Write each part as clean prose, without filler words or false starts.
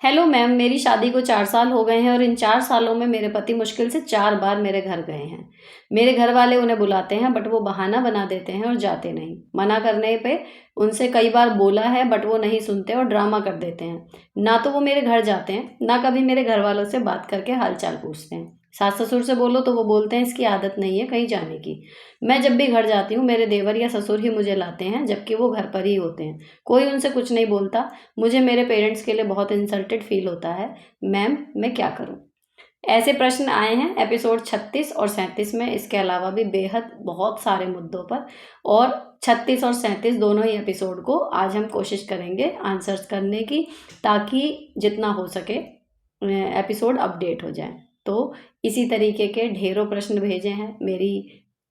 Hello ma'am, मेरी शादी को 4 साल हो गए हैं और इन 4 सालों में मेरे पति मुश्किल से 4 बार मेरे घर गए हैं। मेरे घर वाले उन्हें बुलाते हैं बट वो बहाना बना देते हैं और जाते नहीं। मना करने पे उनसे कई बार बोला है बट वो नहीं सुनते और ड्रामा कर देते हैं। ना तो वो मेरे घर जाते हैं, ना कभी मेरे घर वालों से बात करके हाल-चाल पूछते हैं। सास-ससुर से बोलो तो वो बोलते हैं इसकी आदत नहीं है कहीं जाने की। मैं जब भी घर जाती हूँ मेरे देवर या ससुर ही मुझे लाते हैं, जबकि वो घर पर ही होते हैं। कोई उनसे कुछ नहीं बोलता। मुझे मेरे पेरेंट्स के लिए बहुत इंसल्टेड फील होता है। मैम, मैं क्या करूँ? ऐसे प्रश्न आए हैं एपिसोड 36 और 37 में। इसके अलावा भी बेहद बहुत सारे मुद्दों पर, और 36 और 37 दोनों ही एपिसोड को आज हम कोशिश करेंगे आंसर्स करने की, ताकि जितना हो सके एपिसोड अपडेट हो जाए। तो इसी तरीके के ढेरों प्रश्न भेजे हैं मेरी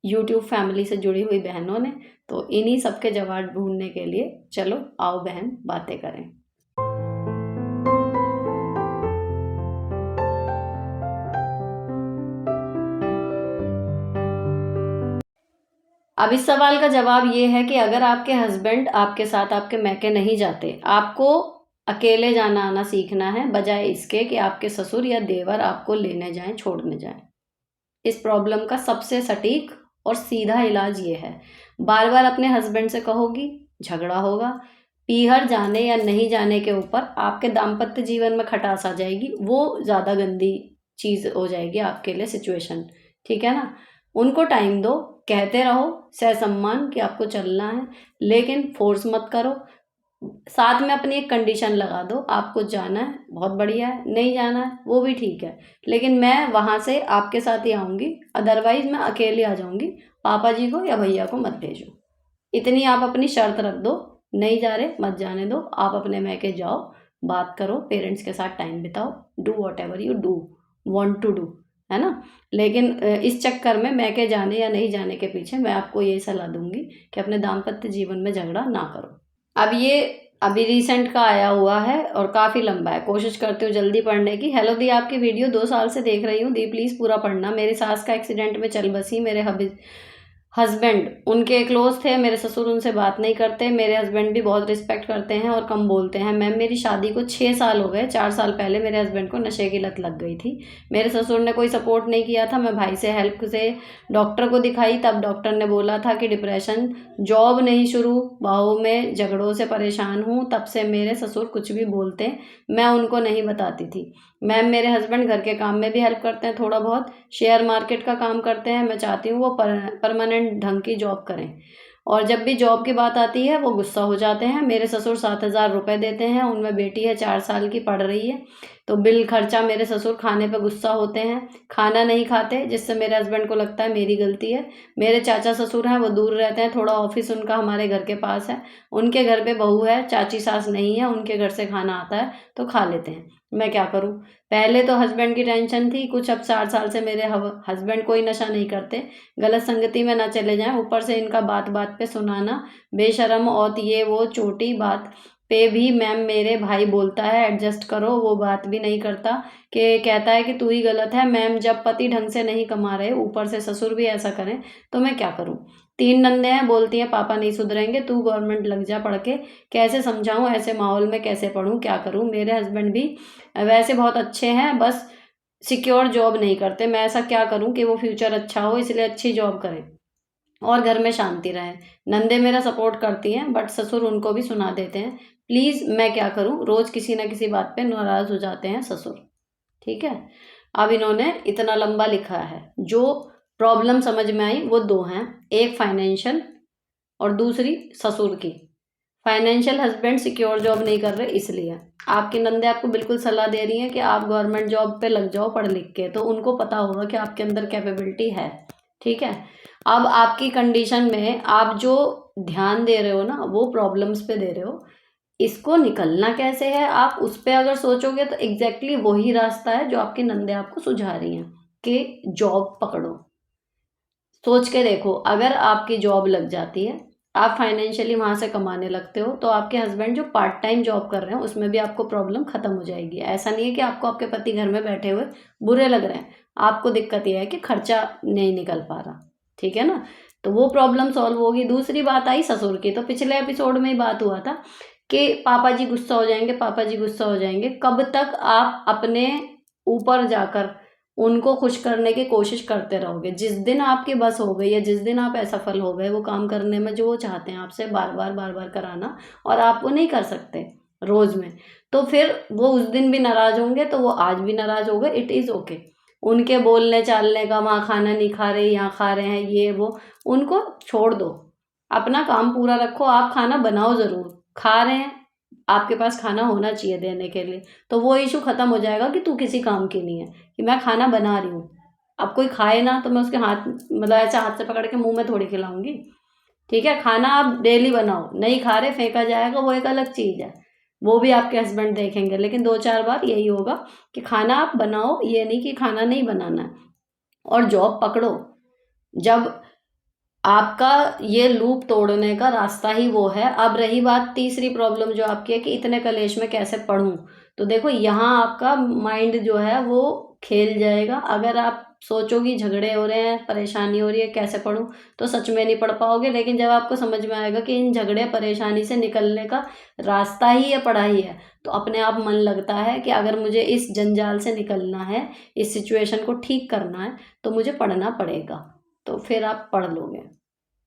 यूट्यूब फैमिली से जुड़ी हुई बहनों ने, तो इन्हीं सब के जवाब ढूँढने के लिए चलो आओ बहन बातें करें। अब इस सवाल का जवाब ये है कि अगर आपके हस्बैंड आपके साथ आपके मैके नहीं जाते, आपको अकेले जाना आना सीखना है, बजाय इसके कि आपके ससुर या देवर आपको लेने जाएं, छोड़ने जाएं। इस प्रॉब्लम का सबसे सटीक और सीधा इलाज ये है, बार बार अपने हस्बैंड से कहोगी, झगड़ा होगा। पीहर जाने या नहीं जाने के ऊपर आपके दाम्पत्य जीवन में खटास आ जाएगी, वो ज़्यादा गंदी चीज़ हो जाएगी आपके लिए सिचुएशन। ठीक है ना? उनको टाइम दो, कहते रहो सहसम्मान कि आपको चलना है, लेकिन फोर्स मत करो। साथ में अपनी एक कंडीशन लगा दो, आपको जाना है बहुत बढ़िया है, नहीं जाना है वो भी ठीक है, लेकिन मैं वहाँ से आपके साथ ही आऊँगी, अदरवाइज मैं अकेले आ जाऊँगी। पापा जी को या भैया को मत भेजो। इतनी आप अपनी शर्त रख दो। नहीं जा रहे मत जाने दो, आप अपने मैके जाओ, बात करो, पेरेंट्स के साथ टाइम बिताओ, do whatever you do want to do, है ना? लेकिन इस चक्कर में मैके जाने या नहीं जाने के पीछे मैं आपको यही सलाह दूंगी कि अपने दाम्पत्य जीवन में झगड़ा ना करो। अब ये अभी रिसेंट का आया हुआ है और काफ़ी लंबा है, कोशिश करती हूँ जल्दी पढ़ने की। हेलो दी, आपकी वीडियो 2 साल से देख रही हूँ दी, प्लीज़ पूरा पढ़ना। मेरी सास का एक्सीडेंट में चल बसी, मेरे हस्बैंड उनके क्लोज थे, मेरे ससुर उनसे बात नहीं करते, मेरे हस्बैंड भी बहुत रिस्पेक्ट करते हैं और कम बोलते हैं। मैम, मेरी शादी को 6 साल हो गए। 4 साल पहले मेरे हस्बैंड को नशे की लत लग गई थी। मेरे ससुर ने कोई सपोर्ट नहीं किया था। मैं भाई से हेल्प से डॉक्टर को दिखाई, तब डॉक्टर ने बोला था कि डिप्रेशन, जॉब नहीं शुरू, बाहों में झगड़ों से परेशान हूँ। तब से मेरे ससुर कुछ भी बोलते मैं उनको नहीं बताती थी। मैम, मेरे हस्बैंड घर के काम में भी हेल्प करते हैं, थोड़ा बहुत शेयर मार्केट का काम करते हैं। मैं चाहती हूँ वो परमानेंट ढंग की जॉब करें, और जब भी जॉब की बात आती है वो गुस्सा हो जाते हैं। मेरे ससुर 7,000 रुपये देते हैं, उनमें बेटी है 4 साल की, पढ़ रही है, तो बिल खर्चा मेरे ससुर खाने पे गुस्सा होते हैं, खाना नहीं खाते, जिससे मेरे हस्बैंड को लगता है मेरी गलती है। मेरे चाचा ससुर हैं, वो दूर रहते हैं, थोड़ा ऑफिस उनका हमारे घर के पास है। उनके घर पे बहू है, चाची सास नहीं है, उनके घर से खाना आता है तो खा लेते हैं। मैं क्या करूँ? पहले तो हस्बैंड की टेंशन थी कुछ, अब 4 साल से मेरे हस्बैंड कोई नशा नहीं करते, गलत संगति में ना चले जाएं। ऊपर से इनका बात बात पे सुनाना, बेशरम औत ये वो छोटी बात पे भी मैम मेरे भाई बोलता है एडजस्ट करो, वो बात भी नहीं करता, कि कहता है कि तू ही गलत है। मैम, जब पति ढंग से नहीं कमा रहे, ऊपर से ससुर भी ऐसा करें, तो मैं क्या करूं? 3 नंदे हैं, बोलती हैं पापा नहीं सुधरेंगे, तू गवर्नमेंट लग जा पढ़ के। कैसे समझाऊं? ऐसे माहौल में कैसे पढ़ूं? क्या करूं? मेरे हस्बैंड भी वैसे बहुत अच्छे हैं, बस सिक्योर जॉब नहीं करते। मैं ऐसा क्या करूं कि वो फ्यूचर अच्छा हो, इसलिए अच्छी जॉब करें और घर में शांति रहे। नंदे मेरा सपोर्ट करती हैं बट ससुर उनको भी सुना देते हैं। प्लीज़ मैं क्या करूं? रोज़ किसी ना किसी बात पे नाराज़ हो जाते हैं ससुर। ठीक है? अब इन्होंने इतना लंबा लिखा है। जो प्रॉब्लम समझ में आई वो दो हैं, एक फाइनेंशियल और दूसरी ससुर की। फाइनेंशियल, हस्बैंड सिक्योर जॉब नहीं कर रहे इसलिए। आपकी नंदे आपको बिल्कुल सलाह दे रही हैं कि आप गवर्नमेंट जॉब पे लग जाओ पढ़ लिख के, तो उनको पता होगा कि आपके अंदर कैपेबिलिटी है। ठीक है? अब आपकी कंडीशन में आप जो ध्यान दे रहे हो ना, वो प्रॉब्लम्स पे दे रहे हो। इसको निकलना कैसे है, आप उस पे अगर सोचोगे तो एग्जैक्टली वही रास्ता है जो आपकी नंदे आपको सुझा रही हैं कि जॉब पकड़ो। सोच के देखो, अगर आपकी जॉब लग जाती है, आप फाइनेंशियली वहाँ से कमाने लगते हो, तो आपके हस्बैंड जो पार्ट टाइम जॉब कर रहे हैं उसमें भी आपको प्रॉब्लम खत्म हो जाएगी। ऐसा नहीं है कि आपको आपके पति घर में बैठे हुए बुरे लग रहे हैं, आपको दिक्कत यह है कि खर्चा नहीं निकल पा रहा। ठीक है ना? तो वो प्रॉब्लम सॉल्व होगी। दूसरी बात आई ससुर की, तो पिछले एपिसोड में ही बात हुआ था कि पापा जी गुस्सा हो जाएंगे, पापा जी गुस्सा हो जाएंगे। कब तक आप अपने ऊपर जाकर उनको खुश करने की कोशिश करते रहोगे? जिस दिन आपकी बस हो गई या जिस दिन आप असफल हो गए वो काम करने में जो वो चाहते हैं आपसे बार बार कराना, और आप वो नहीं कर सकते रोज में, तो फिर वो उस दिन भी नाराज होंगे, तो वो आज भी नाराज हो गए, इट इज़ ओके। उनके बोलने चालने का, वहाँ खाना नहीं खा रहे यहाँ खा रहे हैं ये वो, उनको छोड़ दो। अपना काम पूरा रखो। आप खाना बनाओ ज़रूर, खा रहे हैं, आपके पास खाना होना चाहिए देने के लिए, तो वो इशू ख़त्म हो जाएगा कि तू किसी काम की नहीं है, कि मैं खाना बना रही हूँ। अब कोई खाए ना तो मैं उसके हाथ, मतलब ऐसा हाथ से पकड़ के मुंह में थोड़ी खिलाऊंगी। ठीक है, खाना आप डेली बनाओ, नहीं खा रहे फेंका जाएगा वो एक अलग चीज़ है, वो भी आपके हस्बैंड देखेंगे, लेकिन 2-4 बार यही होगा कि खाना आप बनाओ, ये नहीं कि खाना नहीं बनाना है। और जॉब पकड़ो। जब आपका ये लूप तोड़ने का रास्ता ही वो है। अब रही बात तीसरी प्रॉब्लम जो आपकी है कि इतने कलेश में कैसे पढूं, तो देखो यहाँ आपका माइंड जो है वो खेल जाएगा। अगर आप सोचोगी झगड़े हो रहे हैं, परेशानी हो रही है, कैसे पढूं, तो सच में नहीं पढ़ पाओगे। लेकिन जब आपको समझ में आएगा कि इन झगड़े परेशानी से निकलने का रास्ता ही ये पढ़ाई है, तो अपने आप मन लगता है कि अगर मुझे इस जंजाल से निकलना है, इस सिचुएशन को ठीक करना है, तो मुझे पढ़ना पड़ेगा। तो फिर आप पढ़ लोगे।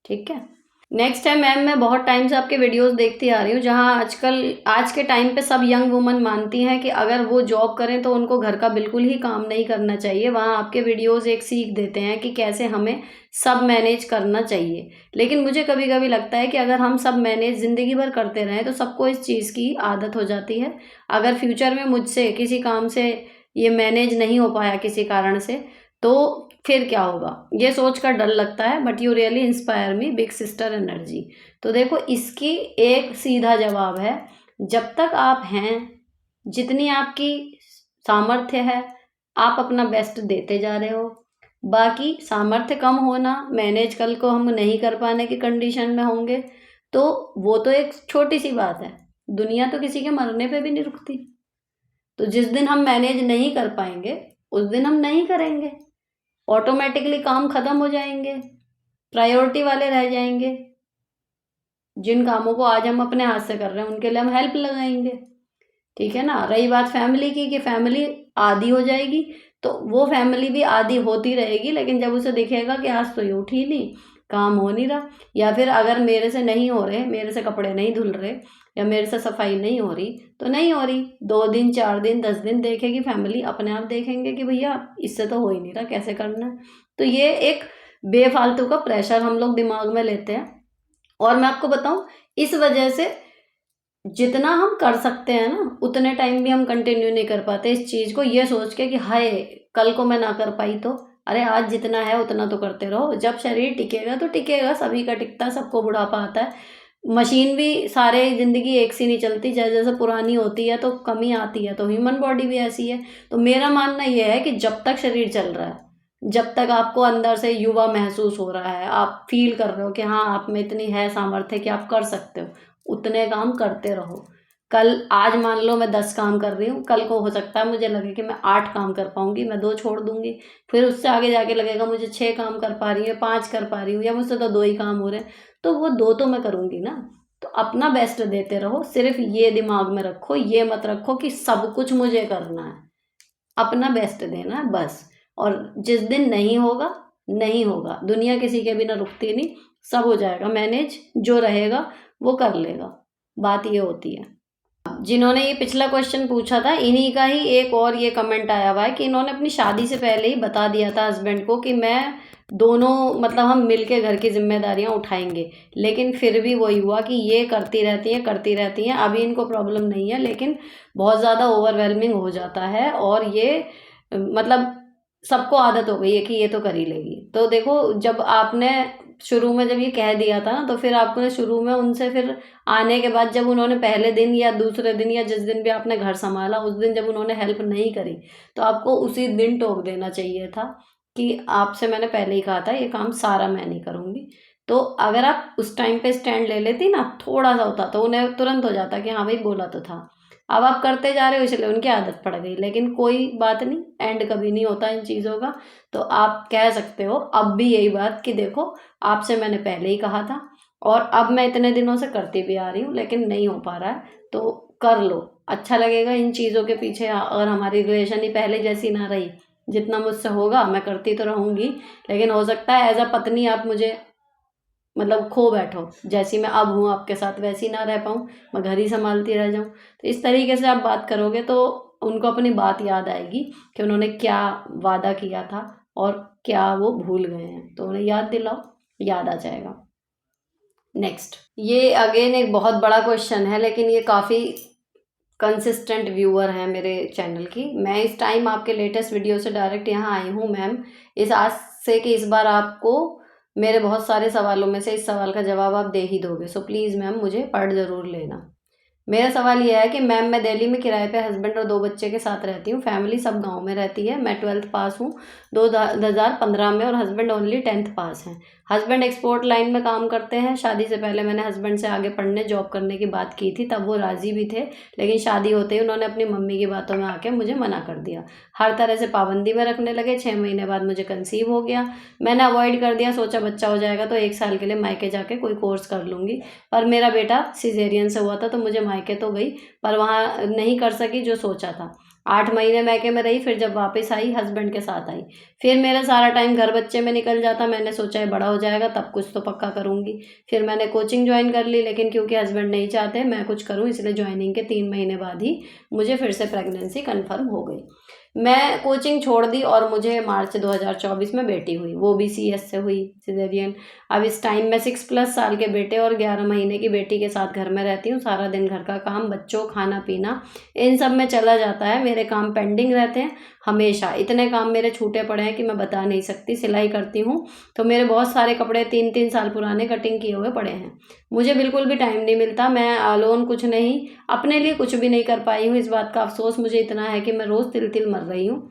ठीक है। नेक्स्ट टाइम मैम, मैं बहुत टाइम से आपके वीडियोस देखती आ रही हूँ, जहाँ आजकल आज के टाइम पे सब यंग वुमन मानती हैं कि अगर वो जॉब करें तो उनको घर का बिल्कुल ही काम नहीं करना चाहिए। वहाँ आपके वीडियोस एक सीख देते हैं कि कैसे हमें सब मैनेज करना चाहिए। लेकिन मुझे कभी कभी लगता है कि अगर हम सब मैनेज ज़िंदगी भर करते रहें तो सबको इस चीज़ की आदत हो जाती है। अगर फ्यूचर में मुझसे किसी काम से ये मैनेज नहीं हो पाया किसी कारण से, तो फिर क्या होगा, ये सोच कर डर लगता है। But you really inspire me, big sister energy. तो देखो, इसकी एक सीधा जवाब है, जब तक आप हैं, जितनी आपकी सामर्थ्य है, आप अपना बेस्ट देते जा रहे हो। बाकी सामर्थ्य कम होना, मैनेज कल को हम नहीं कर पाने की कंडीशन में होंगे, तो वो तो एक छोटी सी बात है। दुनिया तो किसी के मरने पे भी नहीं रुकती। तो जिस दिन हम मैनेज नहीं कर पाएंगे उस दिन हम नहीं करेंगे, ऑटोमेटिकली काम खत्म हो जाएंगे, प्रायोरिटी वाले रह जाएंगे। जिन कामों को आज हम अपने हाथ से कर रहे हैं उनके लिए हम हेल्प लगाएंगे। ठीक है ना। रही बात फैमिली की, कि फैमिली आधी हो जाएगी, तो वो फैमिली भी आधी होती रहेगी, लेकिन जब उसे दिखेगा कि आज तो ये उठ ही नहीं, काम हो नहीं रहा, या फिर अगर मेरे से नहीं हो रहे, मेरे से कपड़े नहीं धुल रहे, या मेरे से सफाई नहीं हो रही, तो नहीं हो रही। 2 दिन 4 दिन 10 दिन देखेगी फैमिली, अपने आप देखेंगे कि भैया इससे तो हो ही नहीं रहा, कैसे करना है। तो ये एक बेफालतू का प्रेशर हम लोग दिमाग में लेते हैं। और मैं आपको बताऊं, इस वजह से जितना हम कर सकते हैं ना, उतने टाइम भी हम कंटिन्यू नहीं कर पाते इस चीज़ को, ये सोच के कि हाय कल को मैं ना कर पाई तो। अरे आज जितना है उतना तो करते रहो। जब शरीर टिकेगा तो टिकेगा, सभी का टिकता है, सबको बुढ़ापा आता है। मशीन भी सारे ज़िंदगी एक सी नहीं चलती, जैसे जैसे पुरानी होती है तो कमी आती है, तो ह्यूमन बॉडी भी ऐसी है। तो मेरा मानना यह है कि जब तक शरीर चल रहा है, जब तक आपको अंदर से युवा महसूस हो रहा है, आप फील कर रहे हो कि हाँ आप में इतनी है सामर्थ्य कि आप कर सकते हो, उतने काम करते रहो। कल आज मान लो मैं 10 काम कर रही हूँ, कल को हो सकता है मुझे लगे कि मैं 8 काम कर पाऊंगी, मैं 2 छोड़ दूंगी। फिर उससे आगे जाके लगेगा मुझे 6 काम कर पा रही हूँ, 5 कर पा रही हूँ, या मुझसे तो 2 ही काम हो रहे हैं, तो वो 2 तो मैं करूंगी ना। तो अपना बेस्ट देते रहो। सिर्फ ये दिमाग में रखो, ये मत रखो कि सब कुछ मुझे करना है। अपना बेस्ट देना है बस। और जिस दिन नहीं होगा, नहीं होगा। दुनिया किसी के बिना रुकती नहीं, सब हो जाएगा मैनेज, जो रहेगा वो कर लेगा। बात ये होती है। जिन्होंने ये पिछला क्वेश्चन पूछा था, इन्हीं का ही एक और ये कमेंट आया हुआ है कि इन्होंने अपनी शादी से पहले ही बता दिया था हस्बैंड को कि मैं दोनों, मतलब हम मिलके घर की जिम्मेदारियां उठाएंगे, लेकिन फिर भी वही हुआ कि ये करती रहती हैं। अभी इनको प्रॉब्लम नहीं है, लेकिन बहुत ज़्यादा ओवरवेलमिंग हो जाता है, और ये मतलब सबको आदत हो गई है कि ये तो कर ही लेगी। तो देखो, जब आपने शुरू में जब ये कह दिया था ना, तो फिर आपने शुरू में उनसे, फिर आने के बाद जब उन्होंने पहले दिन या दूसरे दिन या जिस दिन भी आपने घर संभाला, उस दिन जब उन्होंने हेल्प नहीं करी, तो आपको उसी दिन टोक देना चाहिए था कि आपसे मैंने पहले ही कहा था ये काम सारा मैं नहीं करूँगी। तो अगर आप उस टाइम पे स्टैंड ले लेती ना, थोड़ा सा होता तो उन्हें तुरंत हो जाता कि हाँ भाई बोला तो था। अब आप करते जा रहे हो इसलिए उनकी आदत पड़ गई, लेकिन कोई बात नहीं, एंड कभी नहीं होता इन चीज़ों का। तो आप कह सकते हो अब भी यही बात कि देखो, आपसे मैंने पहले ही कहा था, और अब मैं इतने दिनों से करती भी आ रही हूँ, लेकिन नहीं हो पा रहा है। तो कर लो, अच्छा लगेगा। इन चीज़ों के पीछे अगर हमारी रिलेशन ही पहले जैसी ना रही, जितना मुझसे होगा मैं करती तो रहूँगी, लेकिन हो सकता है एज अ पत्नी आप मुझे मतलब खो बैठो, जैसी मैं अब हूँ आपके साथ वैसी ना रह पाऊँ, मैं घर ही संभालती रह जाऊँ। तो इस तरीके से आप बात करोगे तो उनको अपनी बात याद आएगी कि उन्होंने क्या वादा किया था और क्या वो भूल गए हैं, तो उन्हें याद दिलाओ, याद आ जाएगा। नेक्स्ट, ये अगेन एक बहुत बड़ा क्वेश्चन है, लेकिन ये काफ़ी कंसिस्टेंट व्यूअर हैं मेरे चैनल की। मैं इस टाइम आपके लेटेस्ट वीडियो से डायरेक्ट यहाँ आई हूँ मैम, इस आस से कि इस बार आपको मेरे बहुत सारे सवालों में से इस सवाल का जवाब आप दे ही दोगे। सो प्लीज़ मैम मुझे पढ़ ज़रूर लेना। मेरा सवाल यह है कि मैम मैं दिल्ली में किराए पे हस्बैंड और 2 बच्चे के साथ रहती हूँ। फैमिली सब गांव में रहती है। मैं 12th पास हूँ 2015 में और हस्बैंड ओनली 10th पास हैं। हस्बैंड एक्सपोर्ट लाइन में काम करते हैं। शादी से पहले मैंने हस्बैंड से आगे पढ़ने जॉब करने की बात की थी, तब वो राज़ी भी थे, लेकिन शादी होते ही उन्होंने अपनी मम्मी की बातों में आके मुझे मना कर दिया। हर तरह से पाबंदी में रखने लगे। 6 महीने बाद मुझे कंसीव हो गया। मैंने अवॉइड कर दिया, सोचा बच्चा हो जाएगा तो 1 साल के लिए मायके जाके कोई कोर्स कर लूँगी। पर मेरा बेटा सिजेरियन से हुआ था, तो मुझे मायके तो गई, पर वहाँ नहीं कर सकी जो सोचा था। 8 महीने मायके में रही, फिर जब वापस आई हस्बैंड के साथ आई। फिर मेरा सारा टाइम घर बच्चे में निकल जाता। मैंने सोचा है बड़ा हो जाएगा तब कुछ तो पक्का करूँगी। फिर मैंने कोचिंग ज्वाइन कर ली, लेकिन क्योंकि हस्बैंड नहीं चाहते मैं कुछ करूँ, इसलिए ज्वाइनिंग के 3 महीने बाद ही मुझे फिर से प्रेगनेंसी कन्फर्म हो गई। मैं कोचिंग छोड़ दी और मुझे मार्च 2024 में बेटी हुई, वो भी CS से हुई, सिजेरियन। अब इस टाइम मैं 6+ साल के बेटे और 11 महीने की बेटी के साथ घर में रहती हूँ। सारा दिन घर का काम, बच्चों, खाना पीना, इन सब में चला जाता है। मेरे काम पेंडिंग रहते हैं हमेशा। इतने काम मेरे छूटे पड़े हैं कि मैं बता नहीं सकती। सिलाई करती हूँ तो मेरे बहुत सारे कपड़े 3-3 साल पुराने कटिंग किए हुए पड़े हैं। मुझे बिल्कुल भी टाइम नहीं मिलता। मैं अलोन कुछ नहीं, अपने लिए कुछ भी नहीं कर पाई हूँ। इस बात का अफसोस मुझे इतना है कि मैं रोज़ तिल-तिल मर रही हूँ।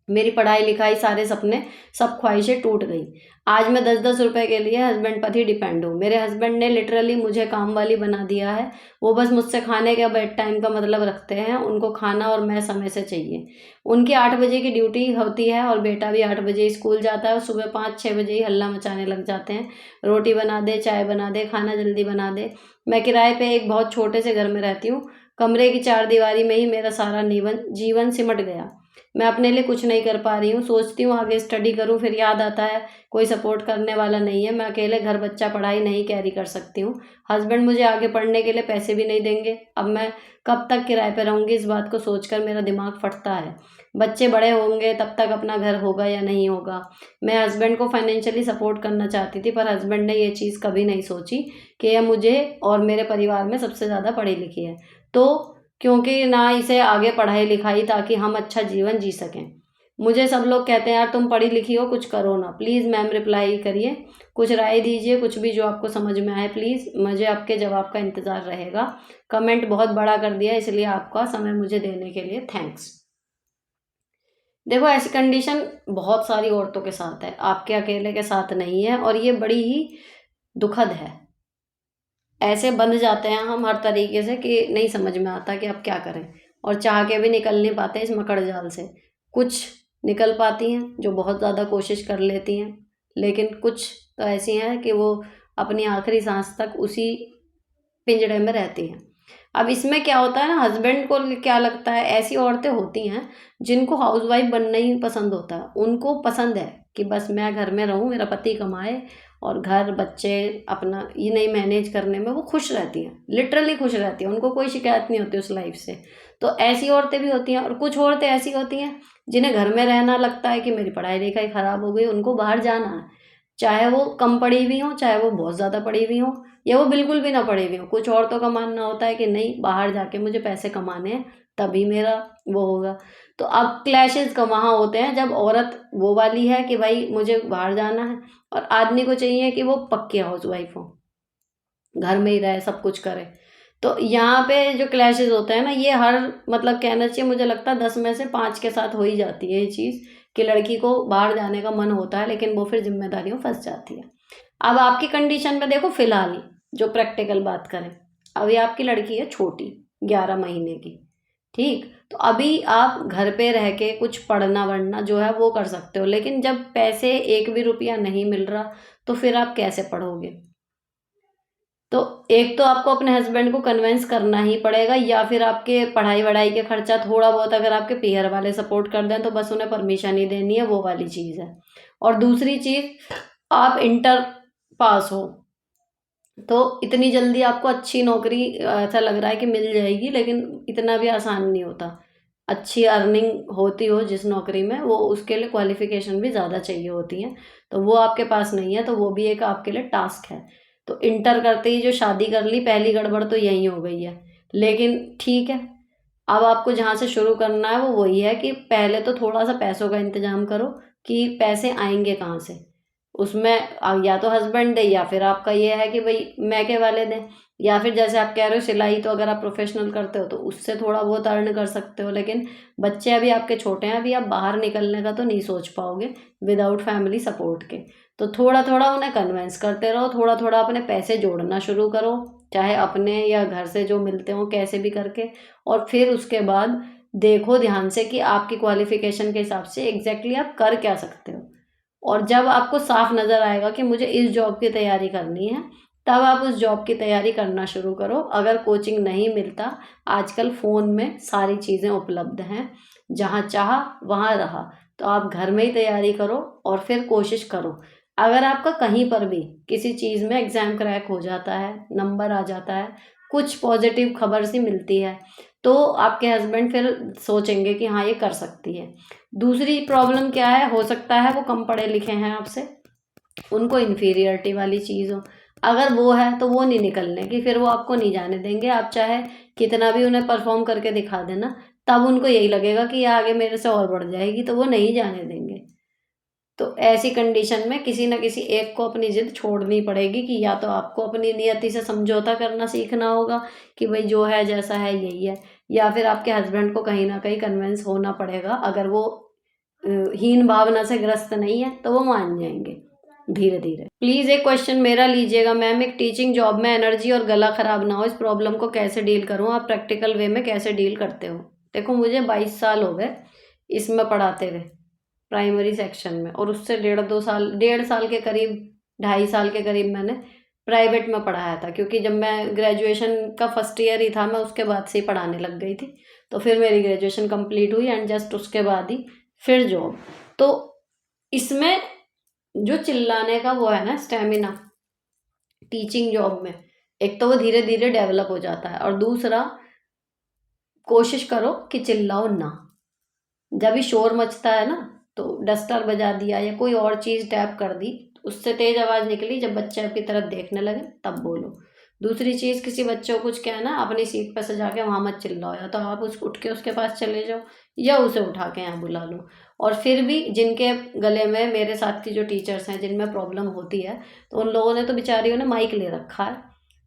मेरी पढ़ाई लिखाई, सारे सपने, सब ख्वाहिशें टूट गई। आज मैं 10-10 रुपए के लिए हस्बैंड पर ही डिपेंड हूँ। मेरे हस्बैंड ने लिटरली मुझे काम वाली बना दिया है। वो बस मुझसे खाने का बेड टाइम का मतलब रखते हैं। उनको खाना और मैं समय से चाहिए। उनकी 8 बजे की ड्यूटी होती है और बेटा भी 8 बजे स्कूल जाता है और सुबह 5-6 बजे ही हल्ला मचाने लग जाते हैं। रोटी बना दे, चाय बना दे, खाना जल्दी बना दे। मैं किराए पे एक बहुत छोटे से घर में रहती हूँ। कमरे की 4 दीवारी में ही मेरा सारा जीवन सिमट गया। मैं अपने लिए कुछ नहीं कर पा रही हूँ। सोचती हूँ आगे स्टडी करूँ, फिर याद आता है कोई सपोर्ट करने वाला नहीं है। मैं अकेले घर बच्चा पढ़ाई नहीं कैरी कर सकती हूँ। हस्बैंड मुझे आगे पढ़ने के लिए पैसे भी नहीं देंगे। अब मैं कब तक किराए पे रहूँगी, इस बात को सोचकर मेरा दिमाग फटता है। बच्चे बड़े होंगे तब तक अपना घर होगा या नहीं होगा। मैं हस्बैंड को फाइनेंशियली सपोर्ट करना चाहती थी, पर हस्बैंड ने ये चीज़ कभी नहीं सोची कि यह मुझे और मेरे परिवार में सबसे ज़्यादा पढ़ी लिखी है। तो क्योंकि ना इसे आगे पढ़ाई लिखाई ताकि हम अच्छा जीवन जी सकें। मुझे सब लोग कहते हैं यार तुम पढ़ी लिखी हो, कुछ करो ना। प्लीज़ मैम रिप्लाई करिए, कुछ राय दीजिए, कुछ भी जो आपको समझ में आए प्लीज़। मुझे आपके जवाब का इंतज़ार रहेगा। कमेंट बहुत बड़ा कर दिया, इसलिए आपका समय मुझे देने के लिए थैंक्स। देखो, ऐसी कंडीशन बहुत सारी औरतों के साथ है, आपके अकेले के साथ नहीं है, और ये बड़ी ही दुखद है। ऐसे बंध जाते हैं हम हर तरीके से कि नहीं समझ में आता कि अब क्या करें, और चाह के भी निकल नहीं पाते इस मकड़ जाल से। कुछ निकल पाती हैं जो बहुत ज़्यादा कोशिश कर लेती हैं, लेकिन कुछ तो ऐसी हैं कि वो अपनी आखिरी सांस तक उसी पिंजड़े में रहती हैं। अब इसमें क्या होता है ना, हस्बैंड को क्या लगता है, ऐसी औरतें होती हैं जिनको हाउसवाइफ बनना ही पसंद होता है। उनको पसंद है कि बस मैं घर में रहूँ, मेरा पति कमाए और घर बच्चे अपना ये नहीं मैनेज करने में वो खुश रहती हैं, लिटरली खुश रहती हैं। उनको कोई शिकायत नहीं होती उस लाइफ से। तो ऐसी औरतें भी होती हैं, और कुछ औरतें ऐसी होती हैं जिन्हें घर में रहना लगता है कि मेरी पढ़ाई लिखाई ख़राब हो गई, उनको बाहर जाना है। चाहे वो कम पढ़ी हुई हों, चाहे वो बहुत ज़्यादा पढ़ी हुई हों, या वो बिल्कुल भी ना पढ़ी हुई हों। कुछ औरतों का मानना होता है कि नहीं, बाहर जाके मुझे पैसे कमाने हैं तभी मेरा वो होगा। तो अब क्लैशेज़ वहाँ होते हैं जब औरत वो वाली है कि भाई मुझे बाहर जाना है, और आदमी को चाहिए कि वो पक्की हाउसवाइफ हो, घर में ही रहे, सब कुछ करे। तो यहाँ पे जो क्लैशेज़ होते हैं ना, ये हर मतलब कहना चाहिए मुझे लगता है 10 में से 5 के साथ हो ही जाती है ये चीज़, कि लड़की को बाहर जाने का मन होता है लेकिन वो फिर ज़िम्मेदारियों फँस जाती है। अब आपकी कंडीशन में देखो, फ़िलहाल ही जो प्रैक्टिकल बात करें, अभी आपकी लड़की है छोटी, 11 महीने की, ठीक? तो अभी आप घर पे रह के कुछ पढ़ना-वढ़ना जो है वो कर सकते हो, लेकिन जब पैसे 1 भी रुपया नहीं मिल रहा, तो फिर आप कैसे पढ़ोगे? तो एक तो आपको अपने हस्बैंड को कन्विंस करना ही पड़ेगा, या फिर आपके पढ़ाई वढ़ाई के खर्चा थोड़ा बहुत अगर आपके पीयर वाले सपोर्ट कर दें तो बस उन्हें परमिशन ही देनी है, वो वाली चीज़ है। और दूसरी चीज़, आप इंटर पास हो तो इतनी जल्दी आपको अच्छी नौकरी ऐसा लग रहा है कि मिल जाएगी, लेकिन इतना भी आसान नहीं होता। अच्छी अर्निंग होती हो जिस नौकरी में, वो उसके लिए क्वालिफ़िकेशन भी ज़्यादा चाहिए होती हैं, तो वो आपके पास नहीं है, तो वो भी एक आपके लिए टास्क है। तो इंटर करते ही जो शादी कर ली, पहली गड़बड़ तो यही हो गई है। लेकिन ठीक है, अब आपको जहाँ से शुरू करना है वो वही है कि पहले तो थोड़ा-सा पैसों का इंतज़ाम करो कि पैसे आएँगे कहाँ से। उसमें या तो हस्बैंड दे, या फिर आपका ये है कि भई मैके वाले दें, या फिर जैसे आप कह रहे हो सिलाई, तो अगर आप प्रोफ़ेशनल करते हो तो उससे थोड़ा बहुत अर्न कर सकते हो। लेकिन बच्चे अभी आपके छोटे हैं, अभी आप बाहर निकलने का तो नहीं सोच पाओगे विदाउट फैमिली सपोर्ट के। तो थोड़ा-थोड़ा उन्हें कन्विंस करते रहो, थोड़ा-थोड़ा अपने पैसे जोड़ना शुरू करो, चाहे अपने या घर से जो मिलते हों कैसे भी करके। और फिर उसके बाद देखो ध्यान से कि आपकी क्वालिफ़िकेशन के हिसाब से एग्ज़ैक्टली आप कर क्या सकते हो। और जब आपको साफ नज़र आएगा कि मुझे इस जॉब की तैयारी करनी है, तब आप उस जॉब की तैयारी करना शुरू करो। अगर कोचिंग नहीं मिलता, आजकल फ़ोन में सारी चीज़ें उपलब्ध हैं, जहाँ चाहा वहाँ रहा। तो आप घर में ही तैयारी करो और फिर कोशिश करो। अगर आपका कहीं पर भी किसी चीज़ में एग्ज़ाम क्रैक हो जाता है, नंबर आ जाता है, कुछ पॉज़िटिव खबर सी मिलती है, तो आपके हस्बैंड फिर सोचेंगे कि हाँ, ये कर सकती है। दूसरी प्रॉब्लम क्या है, हो सकता है वो कम पढ़े लिखे हैं आपसे, उनको इन्फीरियरिटी वाली चीज़ हो। अगर वो है तो वो नहीं निकलने की, फिर वो आपको नहीं जाने देंगे। आप चाहे कितना भी उन्हें परफ़ॉर्म करके दिखा देना, तब उनको यही लगेगा कि ये आगे मेरे से और बढ़ जाएगी, तो वो नहीं जाने देंगे। तो ऐसी कंडीशन में किसी न किसी एक को अपनी ज़िद छोड़नी पड़ेगी, कि या तो आपको अपनी नियति से समझौता करना सीखना होगा कि भई जो है जैसा है यही है, या फिर आपके हस्बैंड को कहीं न कहीं कन्विंस होना पड़ेगा। अगर वो हीन भावना से ग्रस्त नहीं है तो वो मान जाएँगे धीरे-धीरे। प्लीज़ एक क्वेश्चन मेरा लीजिएगा मैम, एक टीचिंग जॉब में एनर्जी और गला खराब ना हो, इस प्रॉब्लम को कैसे डील करूँ? आप प्रैक्टिकल वे में कैसे डील करते हो? देखो, मुझे 22 साल हो गए इसमें पढ़ाते हुए, प्राइमरी सेक्शन में, और उससे 1.5 साल के करीब, 2.5 साल के करीब मैंने प्राइवेट में पढ़ाया था, क्योंकि जब मैं ग्रेजुएशन का फर्स्ट ईयर ही था, मैं उसके बाद से ही पढ़ाने लग गई थी। तो फिर मेरी ग्रेजुएशन कंप्लीट हुई एंड जस्ट उसके बाद ही फिर जॉब। तो इसमें जो चिल्लाने का वो है ना स्टैमिना, टीचिंग जॉब में, एक तो वो धीरे-धीरे डेवलप हो जाता है, और दूसरा, कोशिश करो कि चिल्लाओ ना। जब भी शोर मचता है ना, तो डस्टर बजा दिया या कोई और चीज़ टैप कर दी, उससे तेज़ आवाज़ निकली, जब बच्चे आपकी तरफ देखने लगे तब बोलो। दूसरी चीज़, किसी बच्चे को कुछ कहना, अपनी सीट पे से जाके वहाँ मत चिल्लाओ, या तो आप उठ के उसके पास चले जाओ, या उसे उठा के यहाँ बुला लो। और फिर भी जिनके गले में, मेरे साथ की जो टीचर्स हैं जिनमें प्रॉब्लम होती है, तो उन लोगों ने तो बेचारियों ने माइक ले रखा है,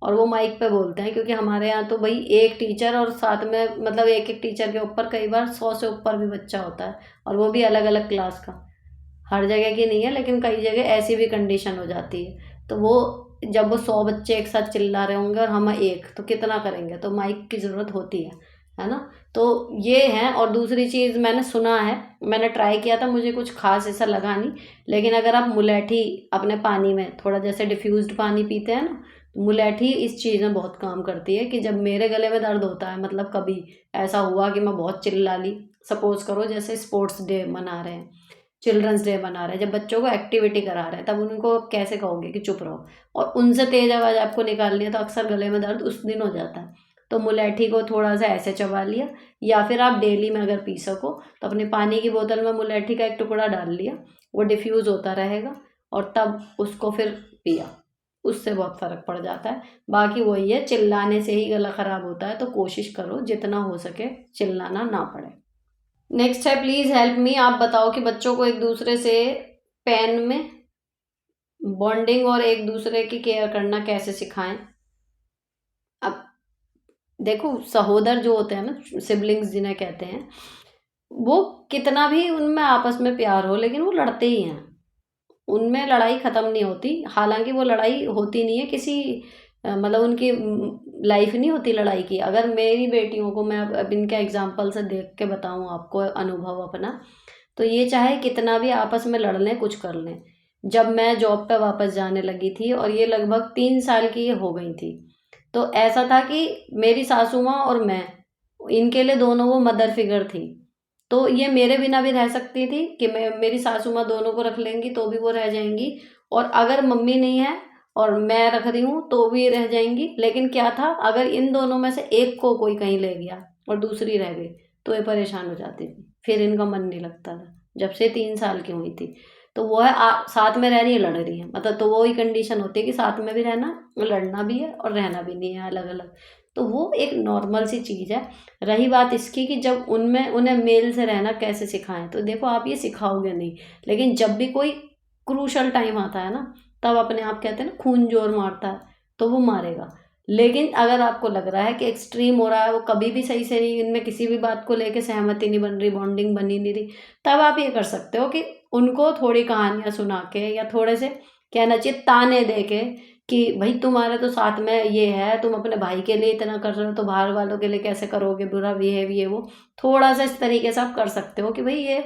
और वो माइक पे बोलते हैं, क्योंकि हमारे यहाँ तो भाई एक टीचर, और साथ में मतलब एक-एक टीचर के ऊपर कई बार 100 से ऊपर भी बच्चा होता है, और वो भी अलग-अलग क्लास का। हर जगह की नहीं है, लेकिन कई जगह ऐसी भी कंडीशन हो जाती है। तो वो, जब वो 100 बच्चे एक साथ चिल्ला रहे होंगे और हम एक, तो कितना करेंगे? तो माइक की ज़रूरत होती है ना? तो ये है। और दूसरी चीज़, मैंने सुना है, मैंने ट्राई किया था, मुझे कुछ ख़ास ऐसा लगा नहीं, लेकिन अगर आप मुलेठी अपने पानी में थोड़ा, जैसे डिफ्यूज़्ड पानी पीते हैं ना, तो मुलेठी इस चीज़ में बहुत काम करती है। कि जब मेरे गले में दर्द होता है, मतलब कभी ऐसा हुआ कि मैं बहुत चिल्ला ली, सपोज़ करो जैसे स्पोर्ट्स डे मना रहे हैं, चिल्ड्रंस डे मना रहे हैं, जब बच्चों को एक्टिविटी करा रहे हैं, तब उनको कैसे कहोगे कि चुप रहो, और उनसे तेज़ आवाज़ आपको निकालनी है, तो अक्सर गले में दर्द उस दिन हो जाता है। तो मुलेठी को थोड़ा-सा ऐसे चबा लिया, या फिर आप डेली में अगर पी सको, तो अपनी पानी की बोतल में मुलेठी का एक टुकड़ा डाल लिया, वो डिफ्यूज़ होता रहेगा, और तब उसको फिर पिया। उससे बहुत फ़र्क पड़ जाता है। बाकी वही है, चिल्लाने से ही गला ख़राब होता है, तो कोशिश करो जितना हो सके चिल्लाना ना पड़े। नेक्स्ट है, प्लीज़ हेल्प मी, आप बताओ कि बच्चों को एक दूसरे से पेन में बॉन्डिंग और एक दूसरे की केयर करना कैसे सिखाएं? अब देखो, सहोदर जो होते हैं ना, सिबलिंग्स जिन्हें कहते हैं, वो कितना भी उनमें आपस में प्यार हो, लेकिन वो लड़ते ही हैं। उनमें लड़ाई ख़त्म नहीं होती। हालांकि वो लड़ाई होती नहीं है किसी मतलब उनकी लाइफ नहीं होती लड़ाई की। अगर मेरी बेटियों को मैं अब इनके एग्जाम्पल से देख के बताऊं आपको अनुभव अपना, तो ये चाहे कितना भी आपस में लड़ लें, कुछ कर लें, जब मैं जॉब पे वापस जाने लगी थी, और ये लगभग 3 साल की ये हो गई थी। तो ऐसा था कि मेरी सासू माँ और मैं, इनके लिए दोनों वो मदर फिगर थी। तो ये मेरे बिना भी रह सकती थी कि मैं मेरी सासू माँ दोनों को रख लेंगी तो भी वो रह जाएंगी, और अगर मम्मी नहीं है और मैं रख रही हूँ तो भी रह जाएंगी। लेकिन क्या था, अगर इन दोनों में से एक को कोई कहीं ले गया और दूसरी रह गई तो ये परेशान हो जाती थी, फिर इनका मन नहीं लगता था। जब से 3 साल की हुई थी, तो वो है साथ में रह रही है, लड़ रही है, मतलब तो वो ही कंडीशन होती है कि साथ में भी रहना, लड़ना भी है और रहना भी नहीं है अलग अलग। तो वो एक नॉर्मल सी चीज़ है। रही बात इसकी कि जब उनमें उन्हें मेल से रहना कैसे सिखाएं, तो देखो आप ये सिखाओगे नहीं, लेकिन जब भी कोई क्रूशल टाइम आता है ना, तब अपने आप कहते हैं ना खून जोर मारता है, तो वो मारेगा। लेकिन अगर आपको लग रहा है कि एक्सट्रीम हो रहा है, वो कभी भी सही से नहीं, इनमें किसी भी बात को लेके सहमति नहीं बन रही, बॉन्डिंग बनी नहीं रही, तब आप ये कर सकते हो कि उनको थोड़ी कहानियाँ सुना के या थोड़े से कहना चाहिए ताने दे के कि भाई तुम्हारे तो साथ में ये है, तुम अपने भाई के लिए इतना कर रहे हो तो बाहर वालों के लिए कैसे करोगे, बुरा बिहेव ये वो। थोड़ा सा इस तरीके से आप कर सकते हो कि भाई ये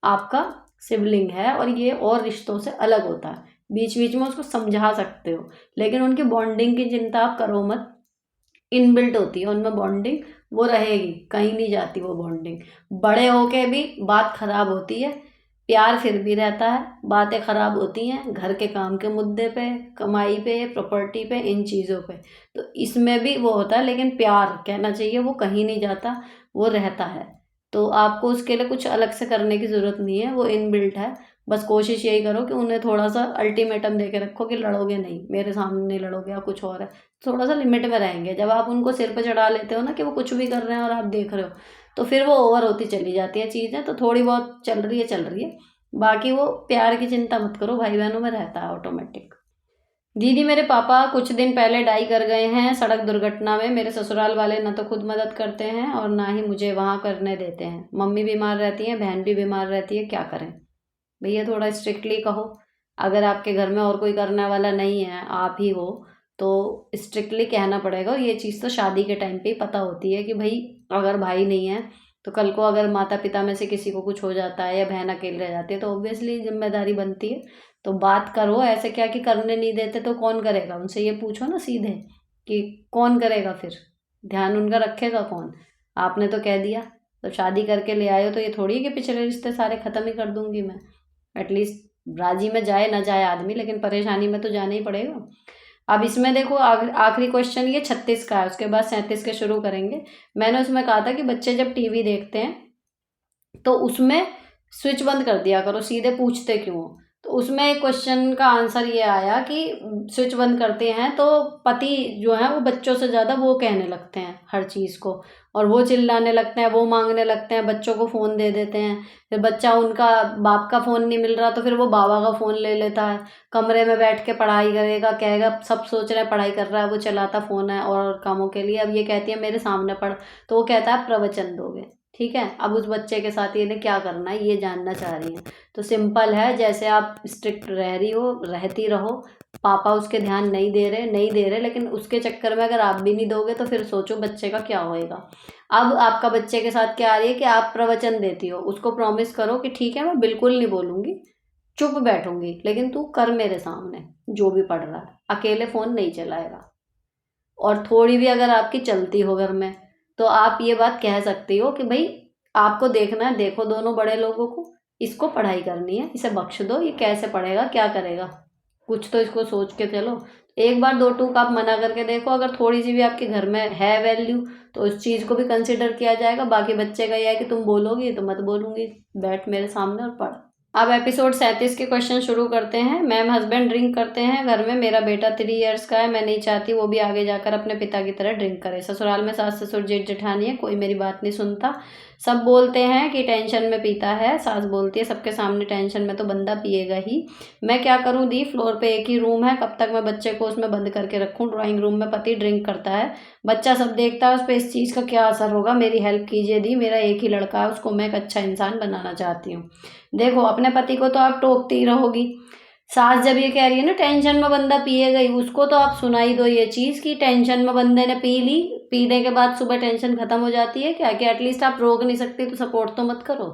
आपका सिबलिंग है और ये और रिश्तों से अलग होता है, बीच बीच में उसको समझा सकते हो। लेकिन उनकी बॉन्डिंग की चिंता आप करो मत, इनबिल्ट होती है उनमें बॉन्डिंग, वो रहेगी, कहीं नहीं जाती वो बॉन्डिंग। बड़े होके भी बात खराब होती है, प्यार फिर भी रहता है, बातें खराब होती हैं घर के काम के मुद्दे पे, कमाई पे, प्रॉपर्टी पे, इन चीज़ों पे। तो इसमें भी वो होता है, लेकिन प्यार कहना चाहिए वो कहीं नहीं जाता, वो रहता है। तो आपको उसके लिए कुछ अलग से करने की ज़रूरत नहीं है, वो इनबिल्ट है। बस कोशिश यही करो कि उन्हें थोड़ा सा अल्टीमेटम दे के रखो कि लड़ोगे नहीं, मेरे सामने नहीं लड़ोगे या कुछ और है, थोड़ा सा लिमिट में रहेंगे। जब आप उनको सिर पे चढ़ा लेते हो ना कि वो कुछ भी कर रहे हैं और आप देख रहे हो, तो फिर वो ओवर होती चली जाती है चीज़ें। तो थोड़ी बहुत चल रही है चल रही है, बाकी वो प्यार की चिंता मत करो, भाई बहनों में रहता है ऑटोमेटिक। दीदी मेरे पापा कुछ दिन पहले डाई कर गए हैं सड़क दुर्घटना में। मेरे ससुराल वाले न तो खुद मदद करते हैं और ना ही मुझे वहाँ करने देते हैं। मम्मी बीमार रहती हैं, बहन भी बीमार रहती है, क्या करें? भैया थोड़ा स्ट्रिक्टली कहो। अगर आपके घर में और कोई करने वाला नहीं है, आप ही हो, तो स्ट्रिक्टली कहना पड़ेगा। और ये चीज़ तो शादी के टाइम पे ही पता होती है कि भाई अगर भाई नहीं है तो कल को अगर माता पिता में से किसी को कुछ हो जाता है या बहन अकेले रह जाती है तो ऑब्वियसली जिम्मेदारी बनती है। तो बात करो, ऐसे क्या कि करने नहीं देते तो कौन करेगा, उनसे ये पूछो ना सीधे कि कौन करेगा, फिर ध्यान उनका रखेगा कौन? आपने तो कह दिया, तो शादी करके ले आए हो, तो ये थोड़ी है कि पिछले रिश्ते सारे ख़त्म ही कर दूंगी मैं। एटलीस्ट राजी में जाए ना जाए आदमी, लेकिन परेशानी में तो जाना ही पड़ेगा। अब इसमें देखो आखिरी क्वेश्चन ये 36 का है, उसके बाद 37 के शुरू करेंगे। मैंने उसमें कहा था कि बच्चे जब टीवी देखते हैं तो उसमें स्विच बंद कर दिया करो, सीधे पूछते क्यों हो? तो उसमें एक क्वेश्चन का आंसर ये आया कि स्विच बंद करते हैं तो पति जो है वो बच्चों से ज़्यादा वो कहने लगते हैं हर चीज़ को, और वो चिल्लाने लगते हैं, वो मांगने लगते हैं, बच्चों को फ़ोन दे देते हैं। फिर बच्चा, उनका बाप का फ़ोन नहीं मिल रहा तो फिर वो बाबा का फ़ोन ले लेता है, कमरे में बैठ के पढ़ाई करेगा, कहेगा सब सोच रहे हैं पढ़ाई कर रहा है, वो चलाता फ़ोन है और कामों के लिए। अब ये कहती है मेरे सामने पढ़, तो वो कहता है प्रवचन दोगे। ठीक है, अब उस बच्चे के साथ ये क्या करना है ये जानना चाह रही हैं। तो सिंपल है, जैसे आप स्ट्रिक्ट रह रही हो रहती रहो। पापा उसके ध्यान नहीं दे रहे, लेकिन उसके चक्कर में अगर आप भी नहीं दोगे तो फिर सोचो बच्चे का क्या होएगा। अब आपका बच्चे के साथ क्या आ रही है कि आप प्रवचन देती हो, उसको प्रॉमिस करो कि ठीक है मैं बिल्कुल नहीं बोलूँगी, चुप बैठूंगी, लेकिन तू कर मेरे सामने जो भी पढ़ रहा है, अकेले फ़ोन नहीं चलाएगा। और थोड़ी भी अगर आपकी चलती हो घर में, तो आप ये बात कह सकती हो कि भाई आपको देखना है, देखो दोनों बड़े लोगों को, इसको पढ़ाई करनी है, इसे बख्श दो, ये कैसे पढ़ेगा क्या करेगा, कुछ तो इसको सोच के चलो। एक बार दो टूक आप मना करके देखो, अगर थोड़ी सी भी आपके घर में है वैल्यू तो उस चीज़ को भी कंसिडर किया जाएगा। बाकी बच्चे का यह है कि तुम बोलोगी तो मत बोलूँगी, बैठ मेरे सामने और पढ़। अब एपिसोड 37 के क्वेश्चन शुरू करते हैं। मैम हस्बैंड ड्रिंक करते हैं घर में, मेरा बेटा 3 इयर्स का है, मैं नहीं चाहती वो भी आगे जाकर अपने पिता की तरह ड्रिंक करे। ससुराल में सास ससुर जेठ जेठानी है, कोई मेरी बात नहीं सुनता, सब बोलते हैं कि टेंशन में पीता है। सास बोलती है सबके सामने टेंशन में तो बंदा पिएगा ही, मैं क्या करूं दी? फ्लोर पे एक ही रूम है, कब तक मैं बच्चे को उसमें बंद करके रखूं? ड्राइंग रूम में पति ड्रिंक करता है, बच्चा सब देखता है, उस पर इस चीज़ का क्या असर होगा? मेरी हेल्प कीजिए दी, मेरा एक ही लड़का है, उसको मैं एक अच्छा इंसान बनाना चाहती हूँ। देखो अपने पति को तो आप टोकती ही रहोगी, सास जब ये कह रही है ना टेंशन में बंदा पिएगा ही, उसको तो आप सुनाई दो ये चीज़ कि टेंशन में बंदे ने पी ली, पीने के बाद सुबह टेंशन खत्म हो जाती है क्या? कि एटलीस्ट आप रोक नहीं सकती तो सपोर्ट तो मत करो।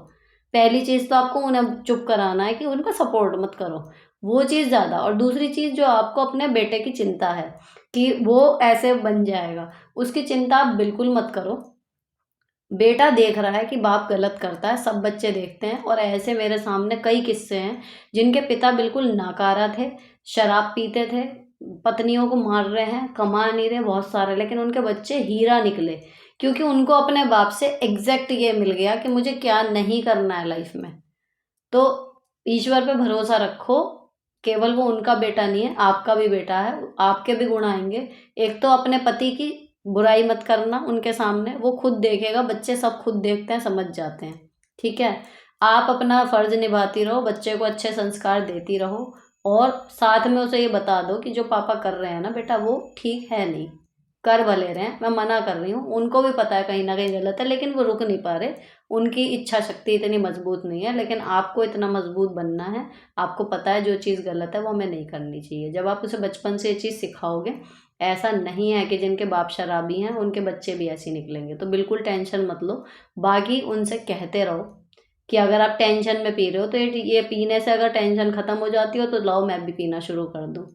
पहली चीज़ तो आपको उन्हें चुप कराना है कि उनका सपोर्ट मत करो। वो चीज़ ज़्यादा। और दूसरी चीज़ जो आपको अपने बेटे की चिंता है कि वो ऐसे बन जाएगा, उसकी चिंता आप बिल्कुल मत करो। बेटा देख रहा है कि बाप गलत करता है, सब बच्चे देखते हैं। और ऐसे मेरे सामने कई किस्से हैं जिनके पिता बिल्कुल नाकारा थे, शराब पीते थे, पत्नियों को मार रहे हैं, कमा नहीं रहे बहुत सारे, लेकिन उनके बच्चे हीरा निकले, क्योंकि उनको अपने बाप से एग्जैक्ट ये मिल गया कि मुझे क्या नहीं करना है लाइफ में। तो ईश्वर पे भरोसा रखो, केवल वो उनका बेटा नहीं है, आपका भी बेटा है, आपके भी गुण आएंगे। एक तो अपने पति की बुराई मत करना उनके सामने, वो खुद देखेगा, बच्चे सब खुद देखते हैं, समझ जाते हैं, ठीक है। आप अपना फर्ज निभाती रहो, बच्चे को अच्छे संस्कार देती रहो, और साथ में उसे ये बता दो कि जो पापा कर रहे हैं ना बेटा, वो ठीक है नहीं, कर भले रहे हैं, मैं मना कर रही हूँ, उनको भी पता है कहीं ना कहीं गलत है, लेकिन वो रुक नहीं पा रहे, उनकी इच्छा शक्ति इतनी मजबूत नहीं है। लेकिन आपको इतना मजबूत बनना है, आपको पता है जो चीज़ गलत है वो हमें नहीं करनी चाहिए। जब आप उसे बचपन से ये चीज़ सिखाओगे, ऐसा नहीं है कि जिनके बाप शराबी हैं उनके बच्चे भी ऐसे ही निकलेंगे, तो बिल्कुल टेंशन मत लो। बाकी उनसे कहते रहो कि अगर आप टेंशन में पी रहे हो तो ये पीने से अगर टेंशन खत्म हो जाती हो तो लाओ मैं भी पीना शुरू कर दूँ,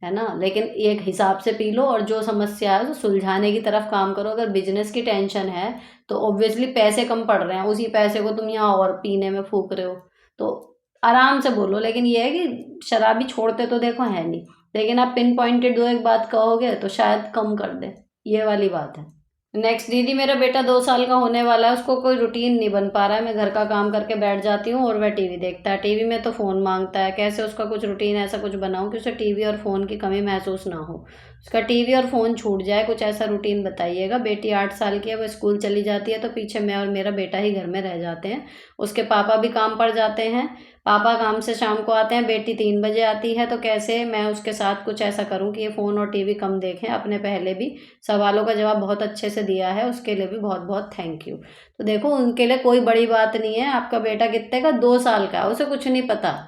है ना। लेकिन एक हिसाब से पी लो, और जो समस्या है तो सुलझाने की तरफ काम करो। अगर बिजनेस की टेंशन है तो ऑब्वियसली पैसे कम पड़ रहे हैं, उसी पैसे को तुम यहाँ और पीने में फूक रहे हो, तो आराम से बोलो। लेकिन ये है कि शराबी छोड़ते तो देखो है नहीं, लेकिन आप पिन पॉइंटेड दो एक बात कहोगे तो शायद कम कर दे, ये वाली बात है। नेक्स्ट दीदी, मेरा बेटा 2 साल का होने वाला है, उसको कोई रूटीन नहीं बन पा रहा है। मैं घर का काम करके बैठ जाती हूँ और वह टीवी देखता है, टीवी में तो फ़ोन मांगता है। कैसे उसका कुछ रूटीन ऐसा कुछ बनाऊँ कि उसे टीवी और फ़ोन की कमी महसूस ना हो, उसका टीवी और फ़ोन छूट जाए, कुछ ऐसा रूटीन बताइएगा। बेटी 8 साल की है, वो स्कूल चली जाती है तो पीछे मैं और मेरा बेटा ही घर में रह जाते हैं। उसके पापा भी काम पर जाते हैं, पापा काम से शाम को आते हैं, बेटी 3 बजे आती है। तो कैसे मैं उसके साथ कुछ ऐसा करूँ कि ये फ़ोन और टीवी कम देखें। अपने पहले भी सवालों का जवाब बहुत अच्छे से दिया है, उसके लिए भी बहुत बहुत थैंक यू। तो देखो, उनके लिए कोई बड़ी बात नहीं है। आपका बेटा कितने का, 2 साल का है, उसे कुछ नहीं पता।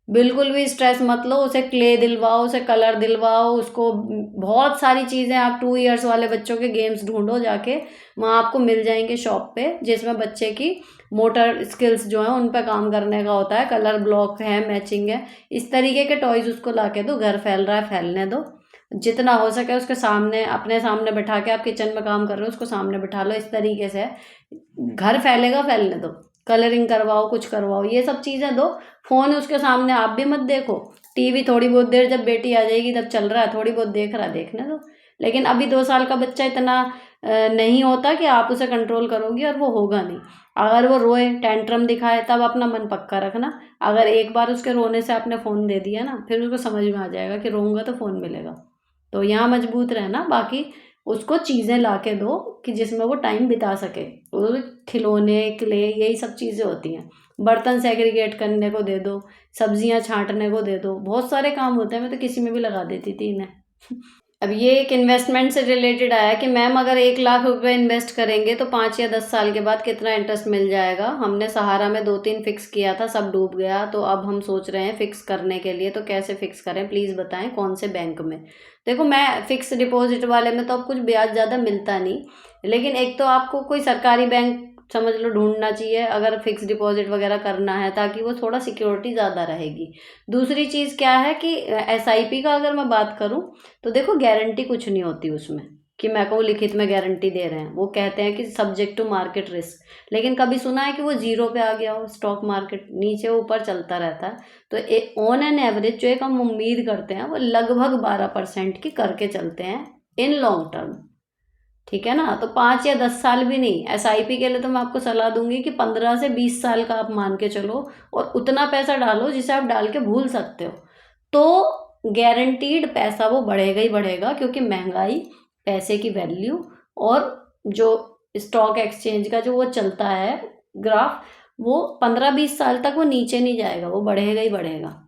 बिल्कुल भी स्ट्रेस मत लो, उसे क्ले दिलवाओ, उसे कलर दिलवाओ, उसको बहुत सारी चीज़ें, आप 2 इयर्स वाले बच्चों के गेम्स ढूंढो जाके, वहाँ आपको मिल जाएंगे शॉप पे, जिसमें बच्चे की मोटर स्किल्स जो हैं उन पे काम करने का होता है। कलर ब्लॉक है, मैचिंग है, इस तरीके के टॉयज उसको ला के दो। घर फैल रहा है, फैलने दो, जितना हो सके उसके सामने, अपने सामने बैठा के, आप किचन में काम कर रहे हो उसको सामने बैठा लो, इस तरीके से घर फैलेगा, फैलने दो। कलरिंग करवाओ, कुछ करवाओ, ये सब चीज़ें दो। फ़ोन उसके सामने आप भी मत देखो। टीवी थोड़ी बहुत देर, जब बेटी आ जाएगी तब चल रहा है, थोड़ी बहुत देख रहा है, देखने दो। लेकिन अभी 2 साल का बच्चा इतना नहीं होता कि आप उसे कंट्रोल करोगी, और वो होगा नहीं। अगर वो रोए, टेंट्रम दिखाए, तब अपना मन पक्का रखना। अगर एक बार उसके रोने से आपने फ़ोन दे दिया ना, फिर उसको समझ में आ जाएगा कि रोऊंगा तो फ़ोन मिलेगा। तो यहाँ मजबूत रहना। बाकी उसको चीज़ें ला के दो कि जिसमें वो टाइम बिता सके। वो खिलौने, क्ले, यही सब चीज़ें होती हैं। बर्तन सेग्रीगेट करने को दे दो, सब्जियां छांटने को दे दो, बहुत सारे काम होते हैं। मैं तो किसी में भी लगा देती थी इन्हें। अब ये एक इन्वेस्टमेंट से रिलेटेड आया कि मैम अगर 1 लाख रुपए इन्वेस्ट करेंगे तो 5 या 10 साल के बाद कितना इंटरेस्ट मिल जाएगा। हमने सहारा में 2-3 फिक्स किया था, सब डूब गया, तो अब हम सोच रहे हैं फिक्स करने के लिए, तो कैसे फिक्स करें प्लीज़ बताएं, कौन से बैंक में। देखो, मैं फिक्स डिपॉजिट वाले में तो अब कुछ ब्याज ज़्यादा मिलता नहीं, लेकिन एक तो आपको कोई सरकारी बैंक समझ लो ढूंढना चाहिए अगर फिक्स डिपॉजिट वगैरह करना है, ताकि वो थोड़ा सिक्योरिटी ज़्यादा रहेगी। दूसरी चीज़ क्या है कि SIP का अगर मैं बात करूँ तो देखो, गारंटी कुछ नहीं होती उसमें कि मैं कहूँ लिखित में गारंटी दे रहे हैं। वो कहते हैं कि सब्जेक्ट टू मार्केट रिस्क, लेकिन कभी सुना है कि वो जीरो पे आ गया हो? स्टॉक मार्केट नीचे ऊपर चलता रहता है। तो ऑन एन एवरेज जो एक हम उम्मीद करते हैं वो लगभग 12% की करके चलते हैं इन लॉन्ग टर्म, ठीक है ना। तो 5 या 10 साल भी नहीं, SIP के लिए तो मैं आपको सलाह दूंगी कि 15 से 20 साल का आप मान के चलो, और उतना पैसा डालो जिसे आप डाल के भूल सकते हो। तो गारंटीड पैसा वो बढ़ेगा ही बढ़ेगा, क्योंकि महंगाई, पैसे की वैल्यू, और जो स्टॉक एक्सचेंज का जो वो चलता है ग्राफ, वो 15-20 साल तक वो नीचे नहीं जाएगा, वो बढ़ेगा ही बढ़ेगा।